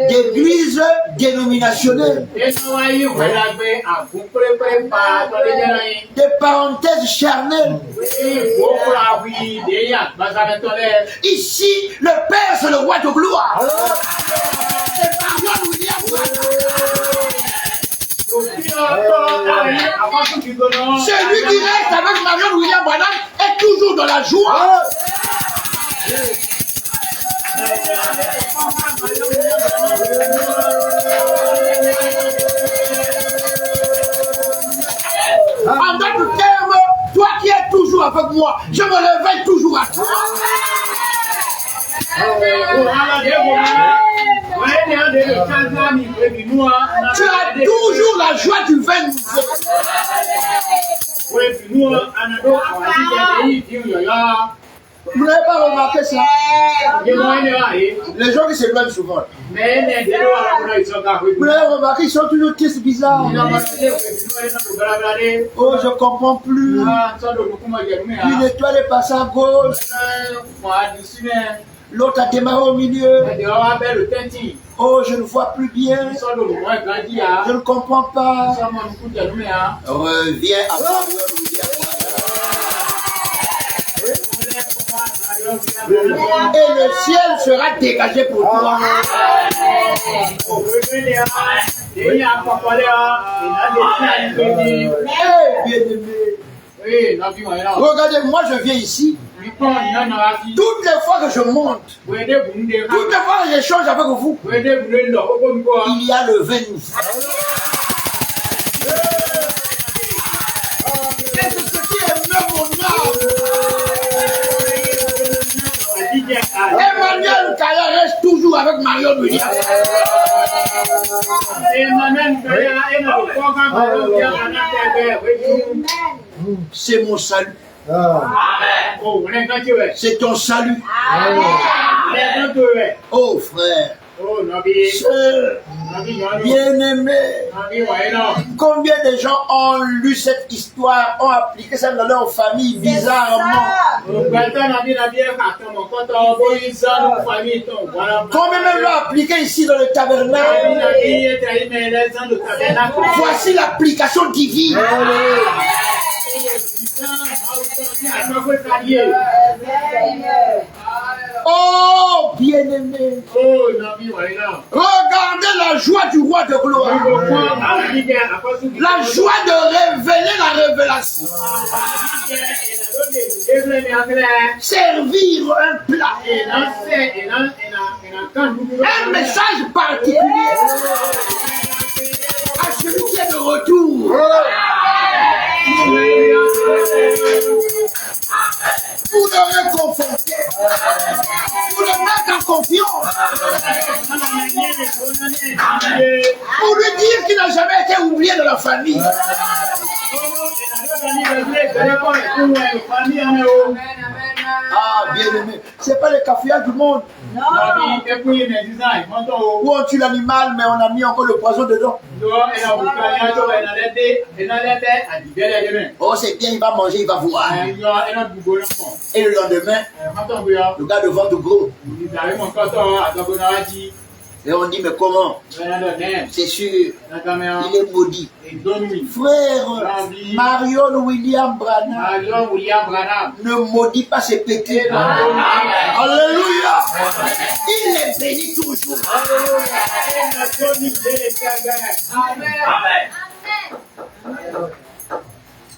d'église dénominationnelle, des parenthèses charnelles. Ici, le Père, c'est le roi de gloire. Celui qui reste avec Marion William Branham est toujours dans la joie. En d'autres termes, toi qui es toujours avec moi, je me réveille toujours à toi. Tu as toujours la joie du vin nouveau. Vous n'avez pas remarqué ça? Les gens qui s'éloignent souvent. Vous n'avez remarqué, ils sont toujours tristes, bizarres. Oh, je ne comprends plus. Une étoile est passée à gauche. L'autre a démarré au milieu. Oh, je ne vois plus bien. Je ne comprends pas. Reviens à moi. Et le ciel sera dégagé pour toi. Regardez, moi je viens ici. Toutes les fois que je monte, toutes les fois que j'échange avec vous, il y a le vin nouveau. Et c'est ce qui émeut mon âme. Emmanuel Kaya reste toujours avec Marion William. C'est mon salut. C'est ton salut. Oh frère, sœur, bien-aimé, combien de gens ont lu cette histoire, ont appliqué ça dans leur famille bizarrement? Combien même l'ont appliqué ici dans le tabernacle? Voici l'application divine. Oh, bien-aimé, regardez la joie du roi de gloire, la joie de révéler la révélation, servir un plat, un message particulier à celui qui est de retour. Vous le réconforter, vous le mettre en confiance, pour lui dire qu'il n'a jamais été oublié de la famille. Ah, bien aimé. C'est pas le cafouillage du monde. Non. Où on tue l'animal, mais on a mis encore le poison dedans. Oh, c'est bien, il va manger, il va voir. Et le lendemain, le gars de ventre gros. Et on dit, mais comment? C'est sûr, il est maudit. Frère, Marion William Branham ne maudit pas ses péchés. Alléluia. Il est béni toujours.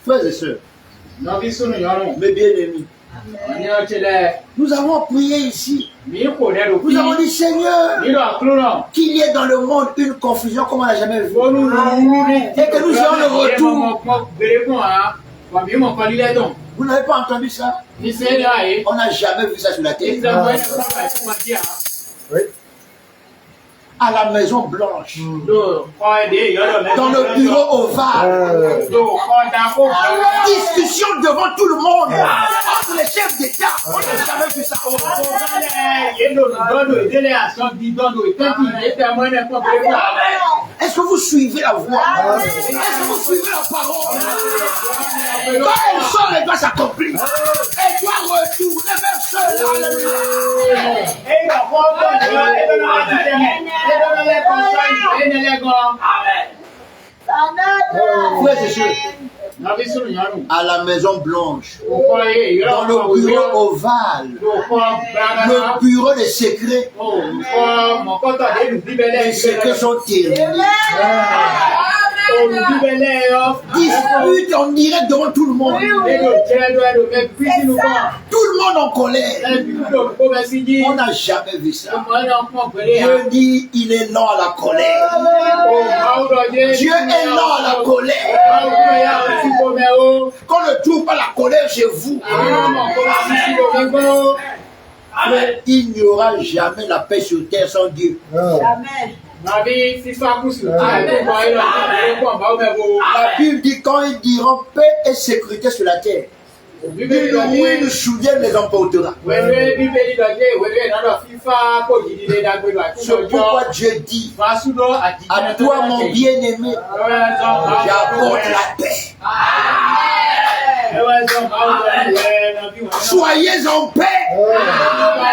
Frères et sœurs, mes bien-aimés, nous avons prié ici. Nous avons dit, Seigneur, qu'il y ait dans le monde une confusion comme on n'a jamais vu. Et que nous ayons le retour. Vous n'avez pas entendu ça? On n'a jamais vu ça sur la terre. Oui. À la Maison Blanche, dans le bureau ovale, discussion devant tout le monde, entre les chefs d'État. On n'a jamais vu ça. Est-ce que vous suivez la voix? Est-ce que vous suivez la parole? Quand elle sort, elle doit s'accomplir. Elle doit retourner vers cela. Frères et sœurs, à la Maison Blanche, dans le bureau ovale, le bureau des secrets, les secrets sont terribles. Dispute en direct devant tout le monde. Tout le monde en colère. On n'a jamais vu ça. Dieu dit, il est lent à la colère. Dieu est lent à la colère. Qu'on ne trouve pas la colère chez vous. Il n'y aura jamais la paix sur terre sans Dieu. Amen. La Bible dit quand ils diront paix et sécurité sur la terre, une soudaine les emportera. C'est pourquoi Dieu dit à toi mon bien-aimé, j'apporte la paix. Soyez en paix.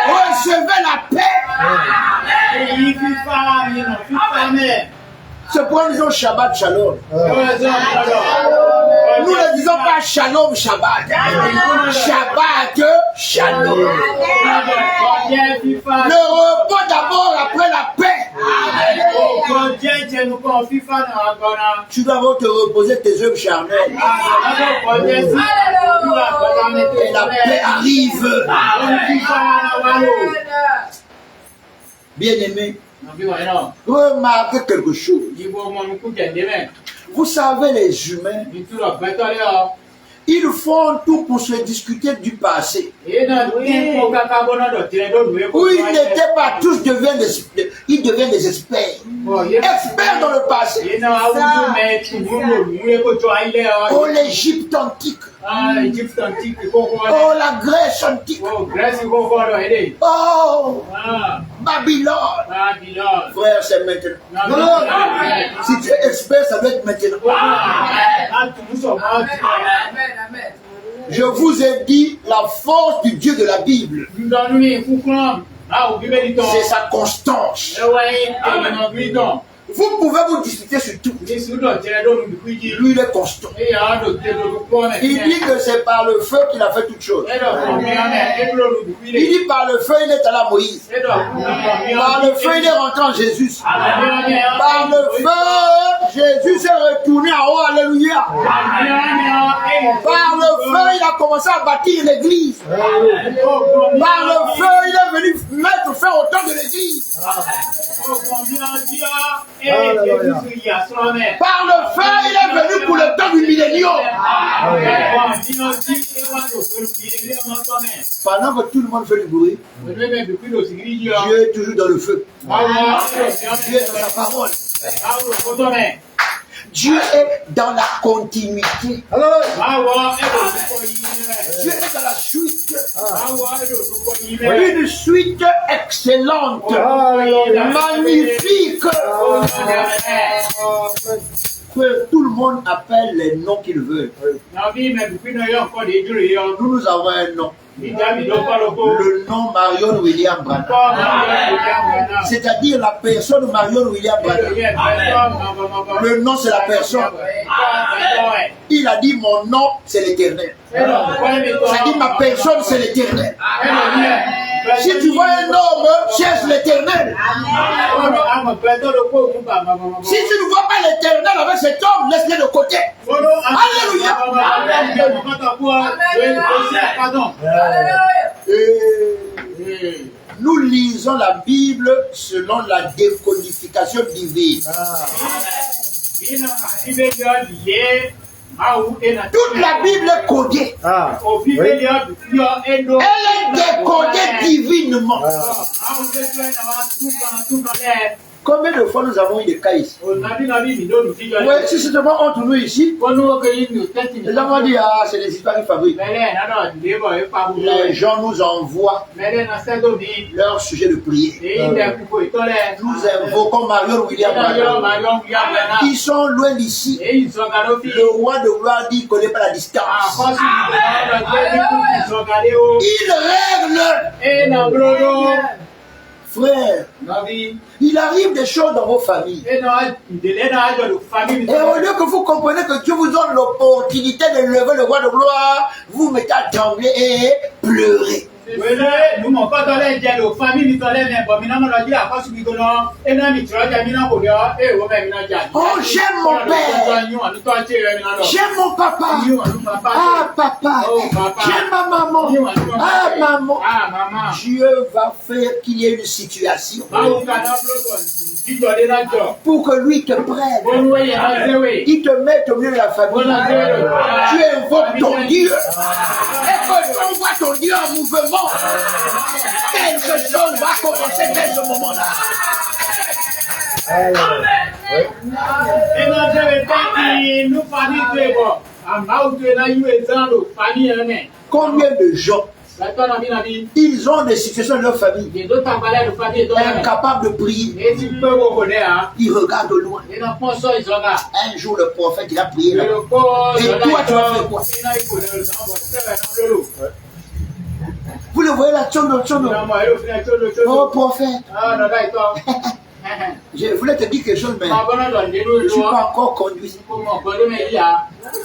Recevez la paix. C'est pourquoi nous disons Shabbat Shalom. Nous ne disons pas Shalom Shabbat. Shabbat Shalom. Le repos d'abord après la paix. Tu dois te reposer tes œuvres charnelles. Et la paix arrive. Bien-aimé, remarquez quelque chose. Vous savez, les humains, ils font tout pour se discuter du passé. Où ils n'étaient pas tous, ils deviennent des experts. Experts dans le passé. Oh, l'Égypte antique. Oh, la Grèce antique. Oh, Babylone. Frère, c'est maintenant. Non, si tu es expert, ça doit être maintenant. Je vous ai dit la force du Dieu de la Bible. C'est sa constance. Vous pouvez vous disputer sur tout. Lui, il est constant. Il dit que c'est par le feu qu'il a fait toutes choses. Il dit par le feu, il est allé à Moïse. Par le feu, il est rentré en Jésus. Par le feu, Jésus est retourné en haut. Alléluia. Par le feu, il a commencé à bâtir l'église. Par le feu, il est venu mettre fin au temps de l'église. Par le feu, il est venu pour le temps du millénium. Pendant que tout le monde fait du bruit, Dieu est toujours dans le feu. Dieu est dans sa parole. Dieu est dans la continuité. Dieu est dans la suite. Une suite excellente, magnifique, que tout le monde appelle les noms qu'il veut. Nous, nous avons un nom. Le nom Marion William Branham. C'est-à-dire la personne Marion William Branham. Le nom, c'est la personne. Il a dit mon nom, c'est l'Éternel. Ça dit ma personne, c'est l'Éternel. Si tu vois un homme, cherche l'Éternel. Si tu ne vois pas l'Éternel avec cet homme, laisse-le de côté. Alléluia. Nous lisons la Bible selon la décodification divine. Toute la Bible est codée. Elle est décodée divinement. Combien de fois nous avons eu des cas ici? Oui, si c'est seulement entre nous ici, les gens vont dire, ah, c'est des histoires qui fabriquent. Les gens nous envoient leur sujet de prière. Nous invoquons Marion William Branham. Ils sont loin d'ici. Le roi de gloire dit qu'il ne connaît pas la distance. Il règle. Frère, il arrive des choses dans vos familles. Et au lieu que vous compreniez que Dieu vous donne l'opportunité de lever le roi de gloire, vous mettez à trembler et pleurer. Oh, j'aime mon père. J'aime mon papa. Ah, papa. J'aime ma maman. Ah, maman. Dieu va faire qu'il y ait une situation pour que lui te prenne. Il te mette au milieu de la famille. Tu invoques ton Dieu. Et que tu envoies ton Dieu en mouvement. Quelque chose va commencer dès ce moment-là. Combien de gens ils ont des situations de leur famille incapables de prier. Ils regardent au loin. Un jour le prophète il a prié là. Et toi tu vas faire quoi? Vous le voyez là, tchono. Oh prophète. Je voulais te dire quelque chose, mais je ne suis pas encore conduit.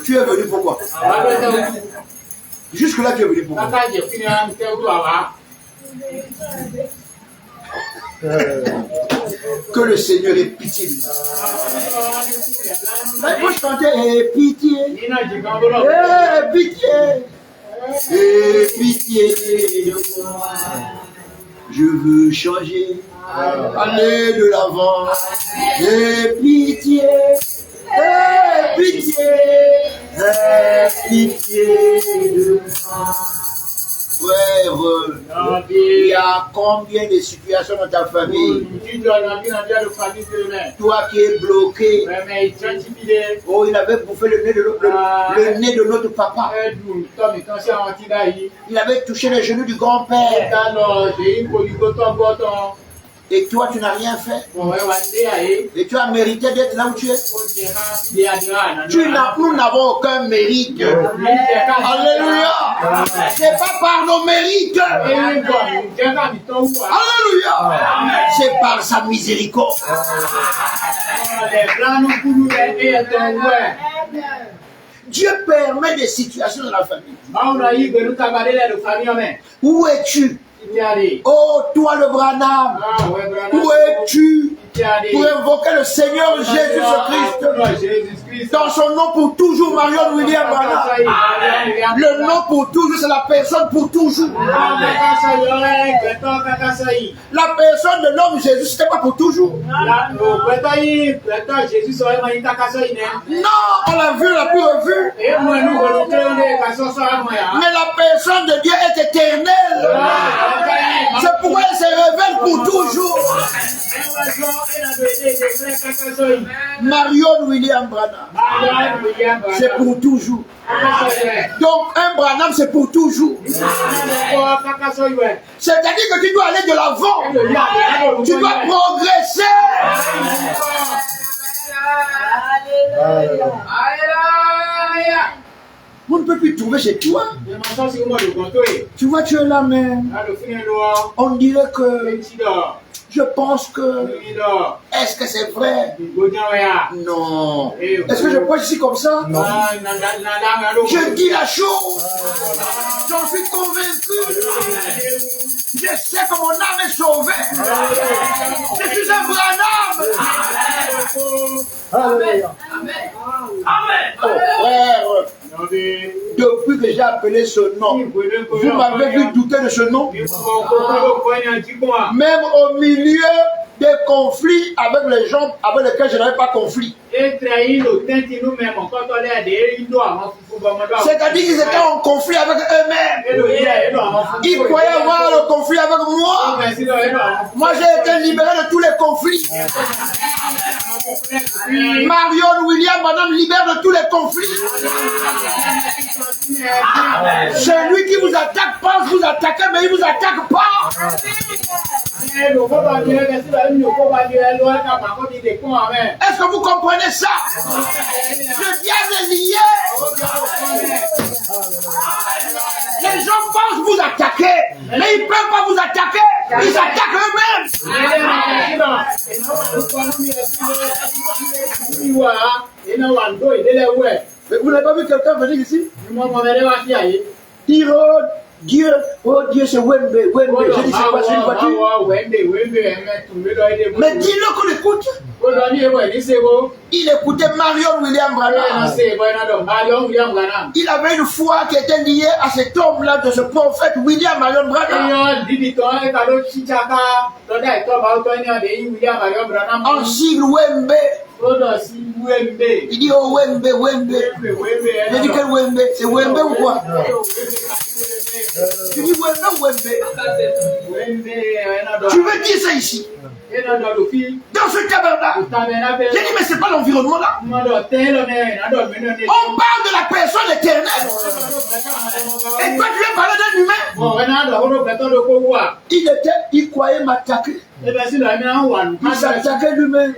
Tu es venu pourquoi? Jusque-là, tu es venu pourquoi? Que le Seigneur ait pitié de nous. Moi, je chantais, pitié. Pitié. Et pitié de moi, je veux changer, aller de l'avant. Et pitié de moi. Frère, il y a combien de situations dans ta famille? Toi qui es bloqué. Oh, il avait bouffé le nez de notre papa. Il avait touché les genoux du grand-père. Et toi, tu n'as rien fait. Et tu as mérité d'être là où tu es. Nous n'avons aucun mérite. Alléluia. C'est pas par nos mérites. Alléluia. C'est par sa miséricorde. Dieu permet des situations dans la famille. Où es-tu? Oh, toi le Branham, où es-tu pour invoquer le Seigneur Jésus-Christ dans son nom pour toujours, Marion William Branham. Le nom pour toujours, c'est la personne pour toujours. La personne de l'homme Jésus, ce n'était pas pour toujours. Non, on l'a vu, on l'a plus revu. Mais la personne de Dieu est éternelle. C'est pourquoi elle se révèle pour toujours. Marion William Branham, c'est pour toujours. Donc un Branham, c'est pour toujours. C'est-à-dire que tu dois aller de l'avant. Tu dois progresser. On ne peut plus trouver chez toi. Tu vois, tu es là même. On dirait que... Je pense que... Est-ce que c'est vrai? Non. Est-ce que je pense ici comme ça? Non. Je dis la chose. J'en suis convaincu. Je sais que mon âme est sauvée. Je suis un Branham. Amen. Amen. Oh, frère. Depuis que j'ai appelé ce nom, vous m'avez vu douter de ce nom. Même au milieu des conflits avec les gens avec lesquels je n'avais pas conflit. C'est-à-dire qu'ils étaient en conflit avec eux-mêmes. Ils croyaient avoir le conflit avec moi. Moi, j'ai été libéré de tous les conflits. Marion William, madame, libère de tous les conflits. Celui qui vous attaque pense vous attaquer, mais il ne vous attaque pas. Est-ce que vous comprenez ça? Le diable est lié. Les gens pensent vous attaquer, mais ils ne peuvent pas vous attaquer. Ils s'attaquent eux-mêmes. Vous n'avez pas vu quelqu'un venir ici? Dire Dieu, oh Dieu, c'est Wembe, Wembe. J'ai dit, c'est quoi, c'est une voiture? Mais dis-le qu'on écoute. Il écoutait Marion William Branham. Il avait une foi qui était liée à cet homme-là, de ce prophète William Marion Branham. En sigle Wembe. Il dit, oh Wembe, Wembe. Il dit, quel Wembe? C'est Wembe ou quoi? Tu dis Wembe ou Wembe? Tu veux dire ça ici? Dans ce tabernacle. J'ai dit, mais c'est pas l'environnement là. On parle de la personne éternelle. Et toi, tu veux parler d'un humain? Il croyait m'attaquer. Il s'attaquait lui-même.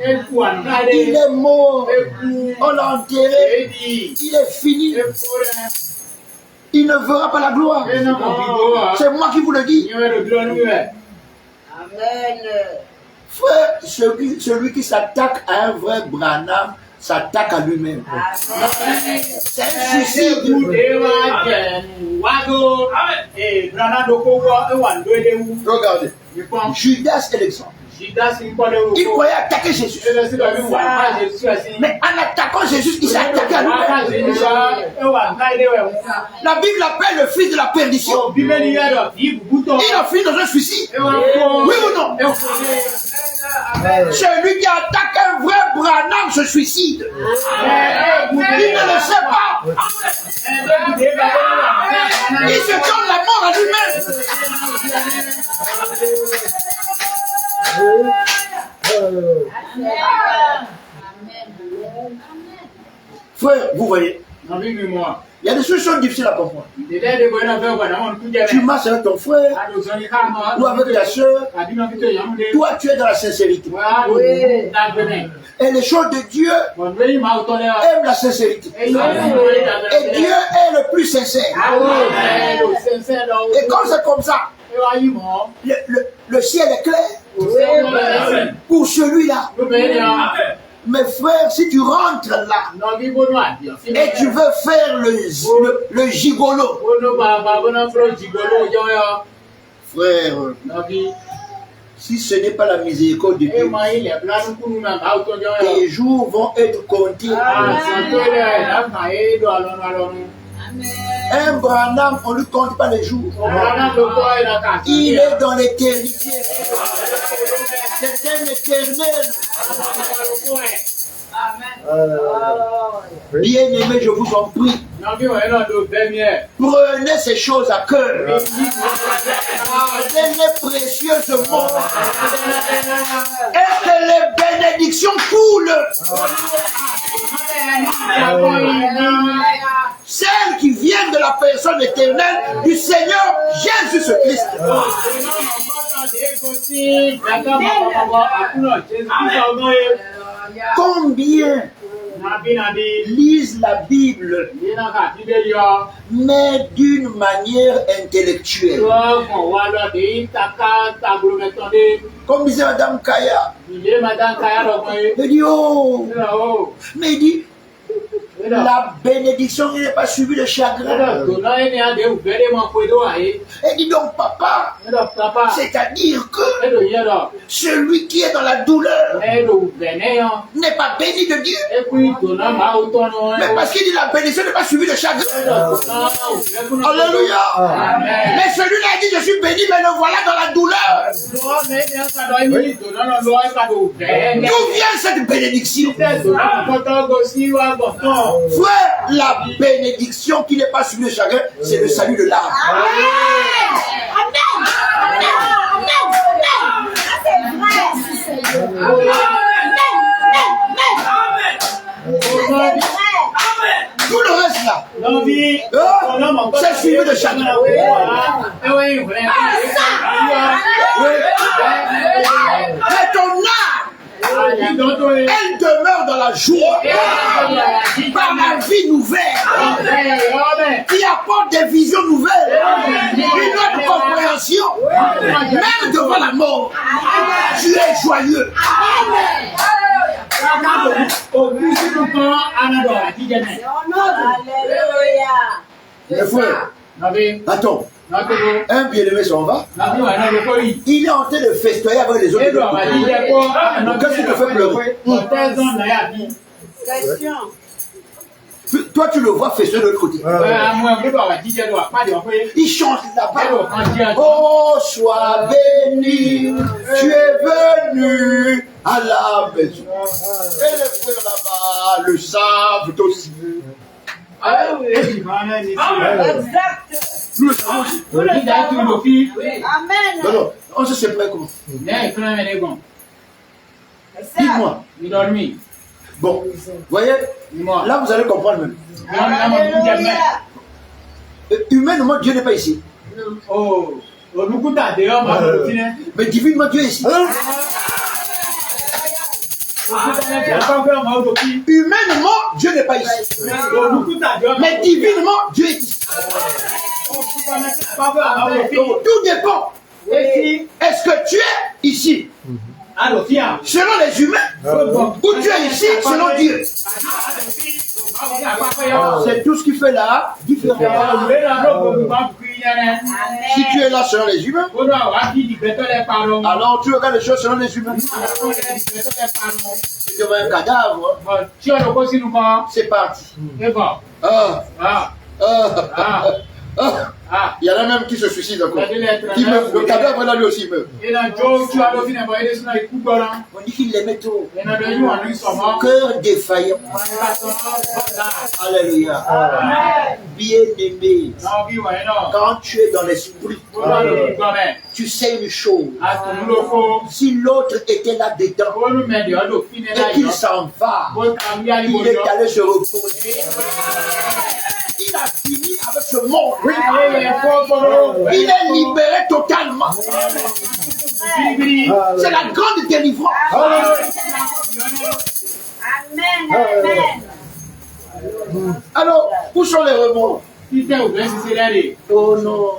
Il est mort. On l'a enterré. Il est fini. Il ne verra pas la gloire. C'est moi qui vous le dis. Amen. Frère, celui qui s'attaque à un vrai Branham s'attaque à lui-même. C'est un suicide. Regardez. Judas est l'exemple. Il croyait attaquer Jésus. Mais en attaquant Jésus, il s'est attaqué à lui-même. La Bible l'appelle le fils de la perdition. Il a fini dans un suicide. Oui ou non? Celui qui attaque un vrai Branham se suicide. Il ne le sait pas. Il se donne la mort à lui-même. Frère, vous voyez, il y a des choses qui sont difficiles à comprendre. Tu marches avec ton frère ou avec ta soeur. Toi, tu es dans la sincérité. Et les choses de Dieu aiment la sincérité. Et Dieu est le plus sincère. Et quand c'est comme ça, le ciel est clair pour celui-là. Mes frères, si tu rentres là et tu veux faire le gigolo, frère, si ce n'est pas la miséricorde de Dieu, tes jours vont être comptés. Un Branham, on ne lui compte pas les jours. Il est dans l'éternité. C'est un éternel. Bien-aimé, je vous en prie. Prenez ces choses à cœur. Gardez-les précieusement. Et que les bénédictions coulent. Celles qui viennent de la personne éternelle du Seigneur Jésus-Christ. Combien lisent la Bible, mais d'une manière intellectuelle? Comme disait Madame Kaya. Elle dit, oh, mais il dit, la bénédiction n'est pas suivie de chagrin. Elle dit donc, papa, c'est-à-dire que celui qui est dans la douleur n'est pas béni de Dieu. Mais parce qu'il dit la bénédiction n'est pas suivie de chagrin. Alléluia. Mais celui-là dit, je suis béni, mais le voilà dans la douleur. D'où vient cette bénédiction? Frère, la bénédiction qui n'est pas suivie de chagrin, c'est le salut de l'âme. Tout le reste là, c'est suivi de chagrin. Mais ton âme, elle demeure dans la joie par la vie nouvelle qui apporte des visions nouvelles, une autre compréhension. Même devant la mort, tu es joyeux. Mes frères, attends. Un bien-aimé s'en va. Il est en train de festoyer avec les autres. Qu'est-ce qui te fait pleurer? Toi, tu le vois festoyer de l'autre côté. Il chante là-bas. Oh, sois béni, tu es venu à la maison. Et les frères là-bas le savent aussi. Nous le savons aussi. Amen. Non, on se sépare comment? Dites-moi. Bon, voyez, là vous allez comprendre même. Humainement, Dieu n'est pas ici. Mais divinement, Dieu est ici. Humainement, Dieu n'est pas ici. Mais divinement, Dieu est ici. Tout dépend. Est-ce que tu es ici selon les humains ou tu es ici selon Dieu? C'est tout ce qui fait la différence. Si tu es là selon les humains, alors tu regardes les choses selon les humains. C'est comme un cadavre. C'est parti. Il y en a même qui se suicident encore. Qui meurt. Le cadavre là lui aussi meurt. On dit qu'il l'aimait trop. Cœur défaillant. Alléluia. Bien-aimé, quand tu es dans l'esprit, tu sais une chose. Si l'autre était là dedans et qu'il s'en va, il est allé se reposer. Il a fini avec ce monde. Il est libéré totalement. C'est la grande délivrance. Amen. Amen. Alors, où sont les remords? Oh non,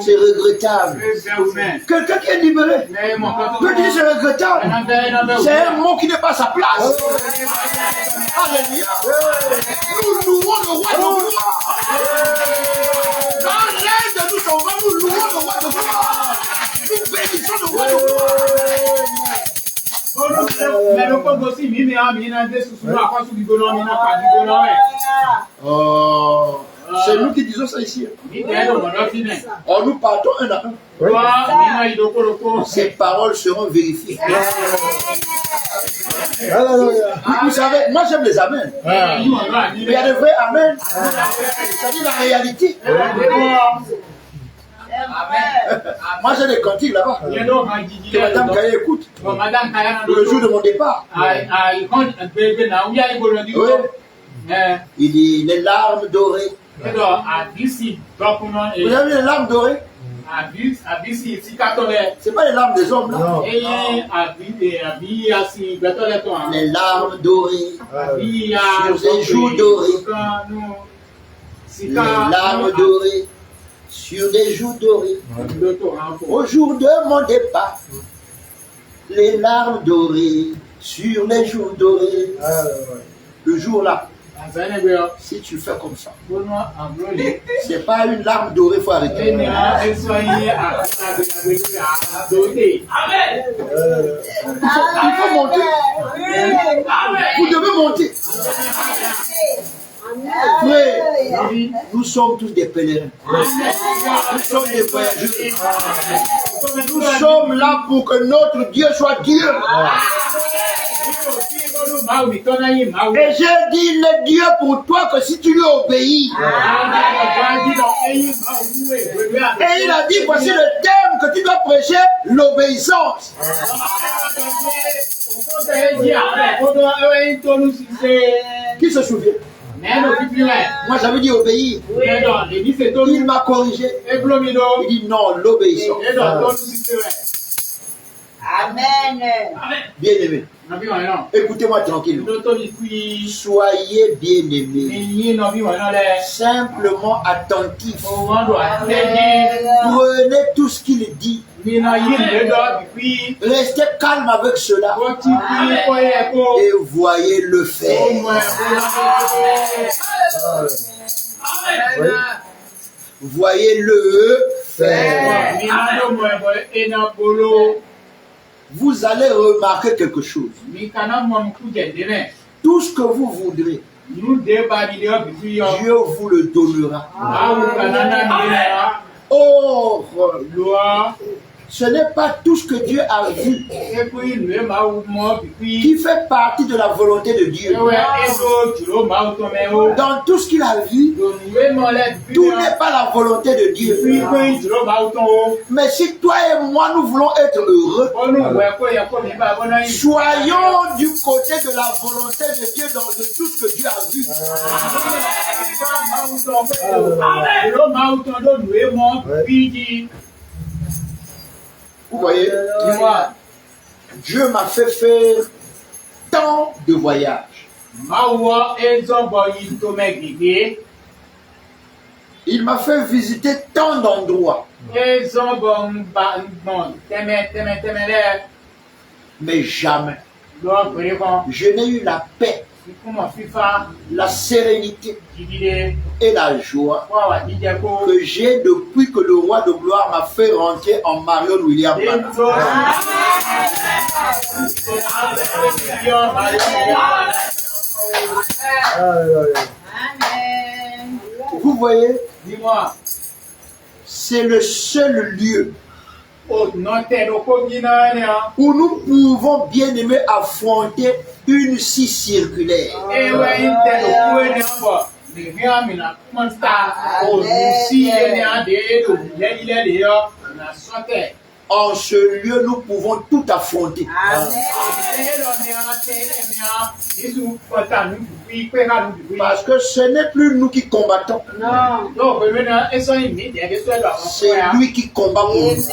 c'est regrettable. Quelqu'un qui est libéré peut dire c'est regrettable. C'est un mot qui n'est pas à sa place. Alléluia. Nous louons le roi de gloire. Quand l'un de nous s'en va, nous louons le roi de gloire. Nous bénissons le roi de gloire. Oh, c'est nous qui disons ça ici. Or nous partons un à un. Ces paroles seront vérifiées. Vous savez, moi j'aime les amens. Il y a de vrais amens. C'est-à-dire la réalité. Moi j'ai des cantiques là-bas. Que Madame Kaya écoute. Le jour de mon départ. Oui. Il dit les larmes dorées. Vous avez vu les larmes dorées? C'est pas les larmes des hommes là. Les larmes dorées sur des joues dorées. Les larmes dorées sur des joues dorées. Au jour de mon départ, les larmes dorées sur les joues dorées. Le jour là, si tu fais comme ça, c'est pas une larme dorée, il faut arrêter. Il faut monter. Vous devez monter. Frère, nous sommes tous des pèlerins. Nous sommes des voyageurs. Nous sommes là pour que notre Dieu soit Dieu. Et j'ai dit le Dieu pour toi que si tu lui obéis. Et il a dit voici le thème que tu dois prêcher, l'obéissance. Qui se souvient? Moi j'avais dit obéir. Il m'a corrigé. Il dit non, l'obéissance. Amen. Bien-aimé, écoutez-moi tranquille. Soyez bien-aimés. Simplement attentifs. Prenez tout ce qu'il dit. Restez calme avec cela. Et voyez le faire. Voyez le faire. Vous allez remarquer quelque chose. Tout ce que vous voudrez, Dieu vous le donnera. Or, ce n'est pas tout ce que Dieu a vu qui fait partie de la volonté de Dieu. Dans tout ce qu'il a vu, tout n'est pas la volonté de Dieu. Mais si toi et moi nous voulons être heureux, soyons du côté de la volonté de Dieu dans tout ce que Dieu a vu. Vous voyez, Dieu m'a fait faire tant de voyages. Il m'a fait visiter tant d'endroits. Mais jamais je n'ai eu la paix, la sérénité et la joie que j'ai depuis que le roi de gloire m'a fait rentrer en Marion William. Vous voyez, c'est le seul lieu où nous pouvons bien aimer affronter une scie circulaire. En ce lieu, nous pouvons tout affronter. Parce que ce n'est plus nous qui combattons. C'est lui qui combat pour nous.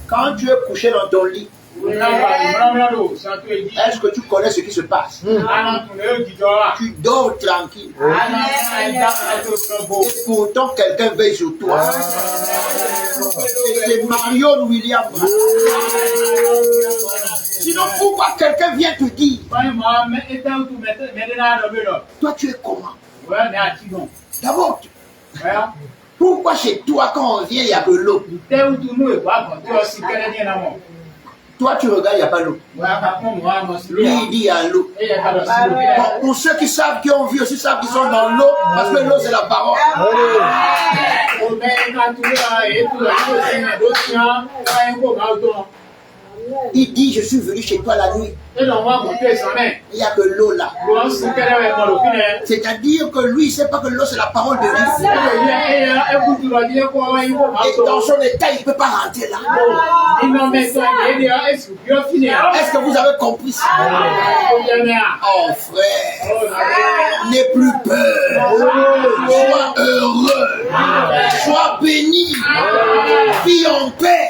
Quand tu es couché dans ton lit, est-ce que tu connais ce qui se passe? Tu dors tranquille. Et pourtant, quelqu'un veille sur toi. C'est Marion William. Sinon, pourquoi quelqu'un vient te dire? Toi, tu es comment? D'abord, pourquoi chez toi, quand on vient, il n'y a que l'eau? Toi, tu regardes, il n'y a pas l'eau. Lui, il dit il y a l'eau. Bon, pour ceux qui savent, qui ont vu aussi, savent qu'ils sont dans l'eau, parce que l'eau, c'est la parole. Il dit, je suis venu chez toi la nuit. Et donc, moi, mon Dieu, ça m'est. Il n'y a que l'eau là. Bon, c'est qu'elle est mon opinion. C'est-à-dire que lui, il ne sait pas que l'eau, c'est la parole de Dieu. Et dans son état, il ne peut pas rentrer là. Est-ce que vous avez compris ça? Oh frère, n'aie plus peur. Sois heureux. Sois béni. Vis en paix.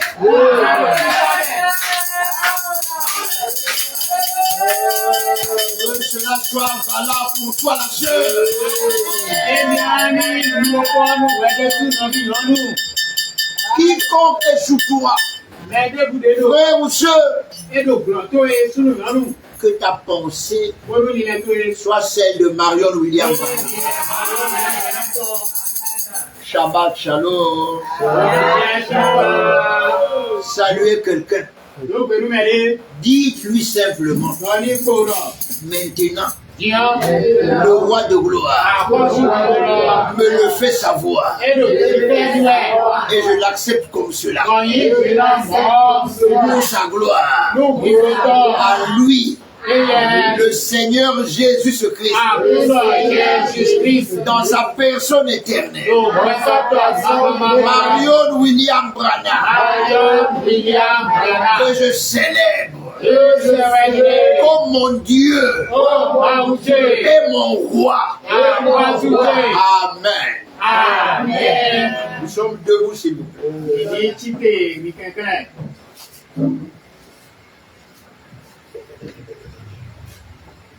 Que cela soit valable pour toi, la sœur. Quiconque est sous toi, frère ou sœur, que ta pensée soit celle de Marion Williams. Shabbat Shalom. Saluez quelqu'un. Dites-lui simplement. Maintenant, le roi de gloire me le fait savoir. Et je l'accepte comme cela. Pour sa gloire. À lui. Le Seigneur Jésus-Christ, dans sa personne éternelle, Marion William Branham, que je célèbre comme mon Dieu et mon roi. Amen. Amen. Nous sommes debout, s'il vous plaît.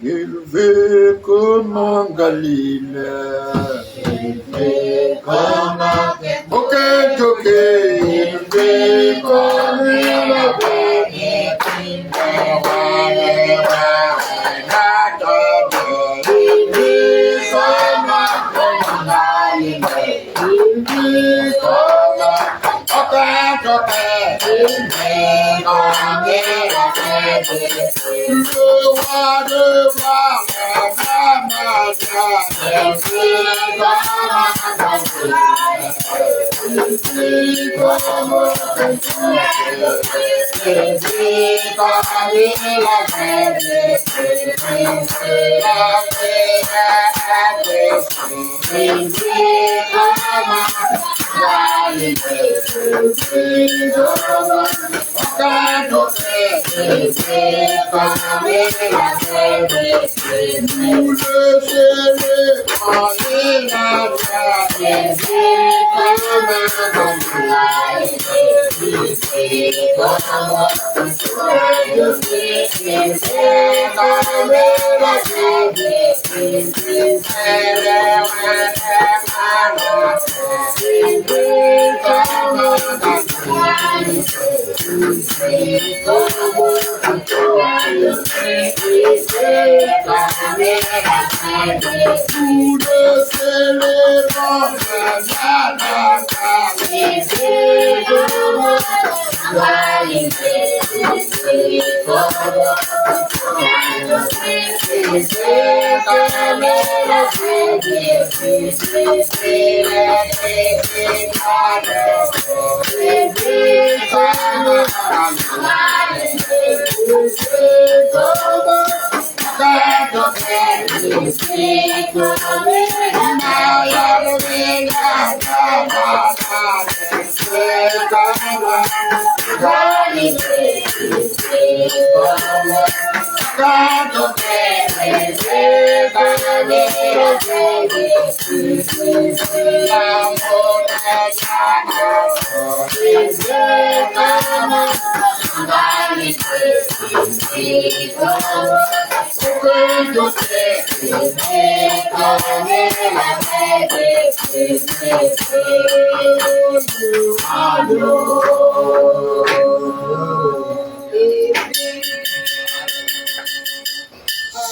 Élevé comme en Galilée, élevé comme un élevé comme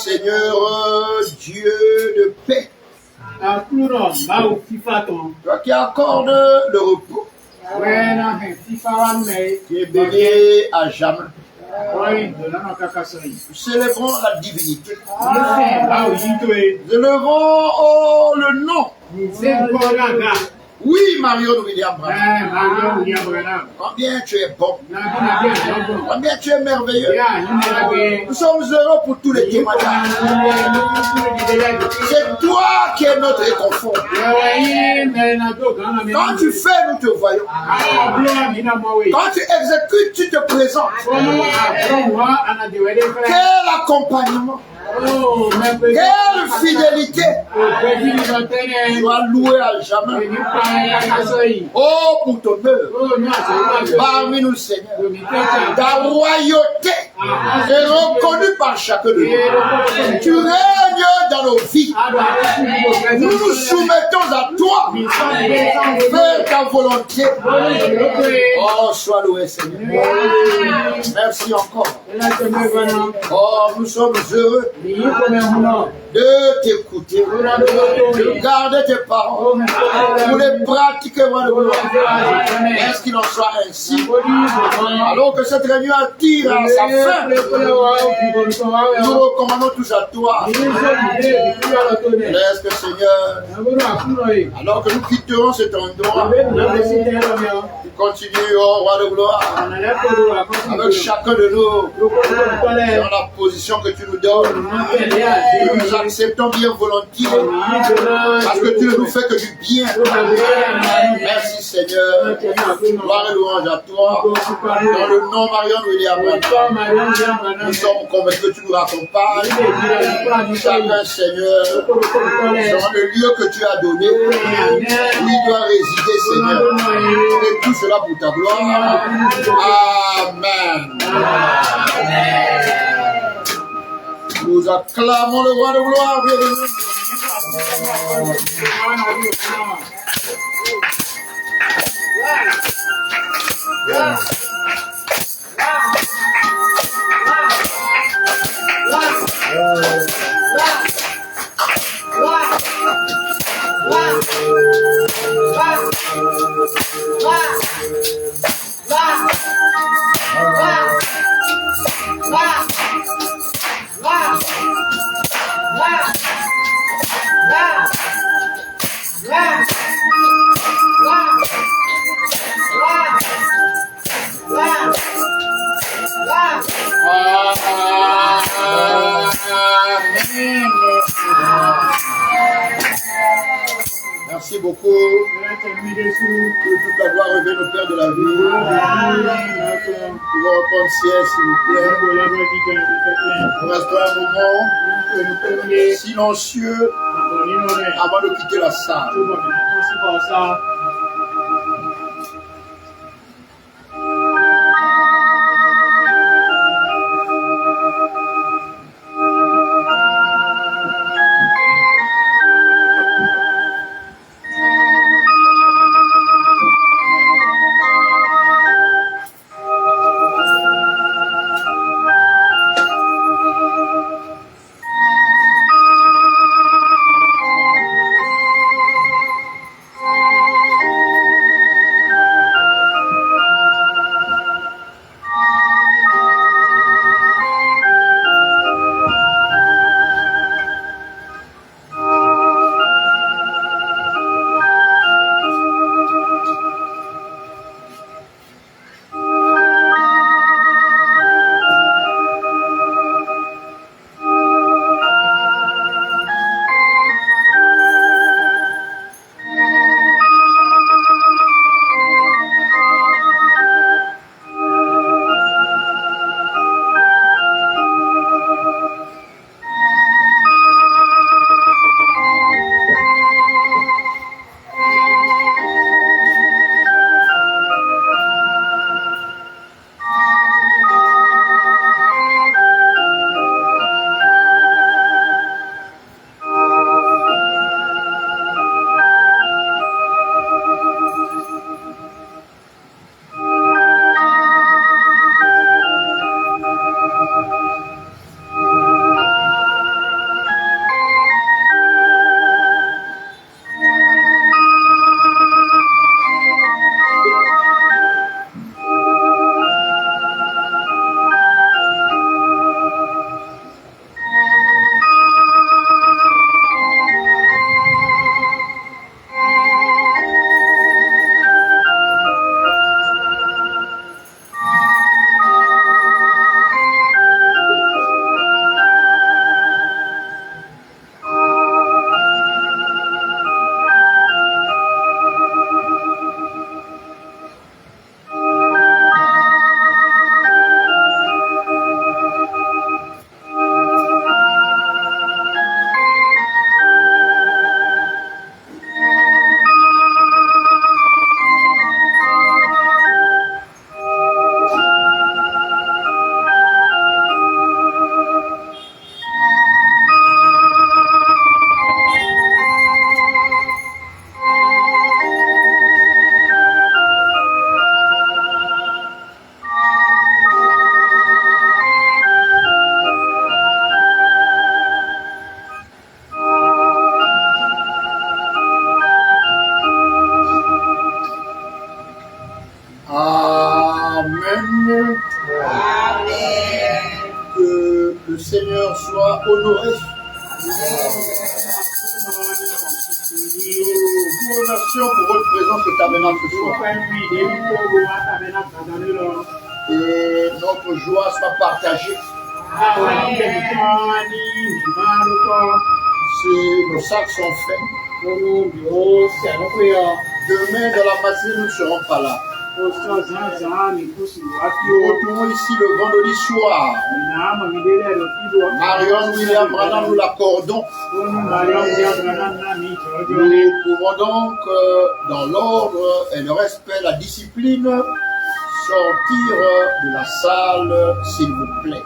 Seigneur Dieu de paix, toi qui accordes le repos, qui est béni à jamais. Nous célébrons la divinité. Nous élevons le nom Oui, Marion William Branham. Marion William Branham. Combien tu es bon. Na kuna bien bon. Combien tu es merveilleux. Ya, ni Nous sommes heureux pour tous les témoignages. C'est toi qui es notre réconfort. Quand tu fais, nous te voyons. Quand tu exécutes, tu te présentes. Quel accompagnement. Quelle fidélité. Tu vas louer à jamais. Oh, pour ton œuvre. Parmi nous, Seigneur. Ta royauté est reconnue par chacun de nous. Tu règnes dans nos vies. Nous nous soumettons à toi. Fais ta volonté. Oh, sois loué, Seigneur. Merci encore. Oh, nous sommes heureux de t'écouter, de garder tes paroles, pour les pratiquer. Est-ce qu'il en soit ainsi? Alors que cette réunion tire à sa fin, nous recommandons tous à toi. Laisse que Seigneur, alors que nous quitterons cet endroit, tu continues, oh roi de gloire, avec chacun de nous, dans la position que tu nous donnes. Nous acceptons bien volontiers, parce que tu ne nous fais que du bien. Merci Seigneur. Gloire et louange à toi. Dans le nom Marion William Branham, nous sommes convaincus que tu nous accompagnes. Chacun Seigneur, dans le lieu que tu as donné, où il doit résider Seigneur. Et tout cela pour ta gloire. Amen. Nous acclamons le roi de gloire. Merci beaucoup. Que toute la gloire revienne au Père de la vie. Nous pouvons reprendre siège, s'il vous plaît. Nous restons un moment silencieux avant de quitter la salle. Seigneur soit honoré. Nous vous remercions pour votre présence au tabernacle ce soir. Que notre joie soit partagée. Si nos sacs sont faits, demain dans la matinée nous ne serons pas là. Nous retournons ici le vendredi soir. Marion William Branham, nous l'accordons. Nous pouvons donc, dans l'ordre et le respect, la discipline, sortir de la salle, s'il vous plaît.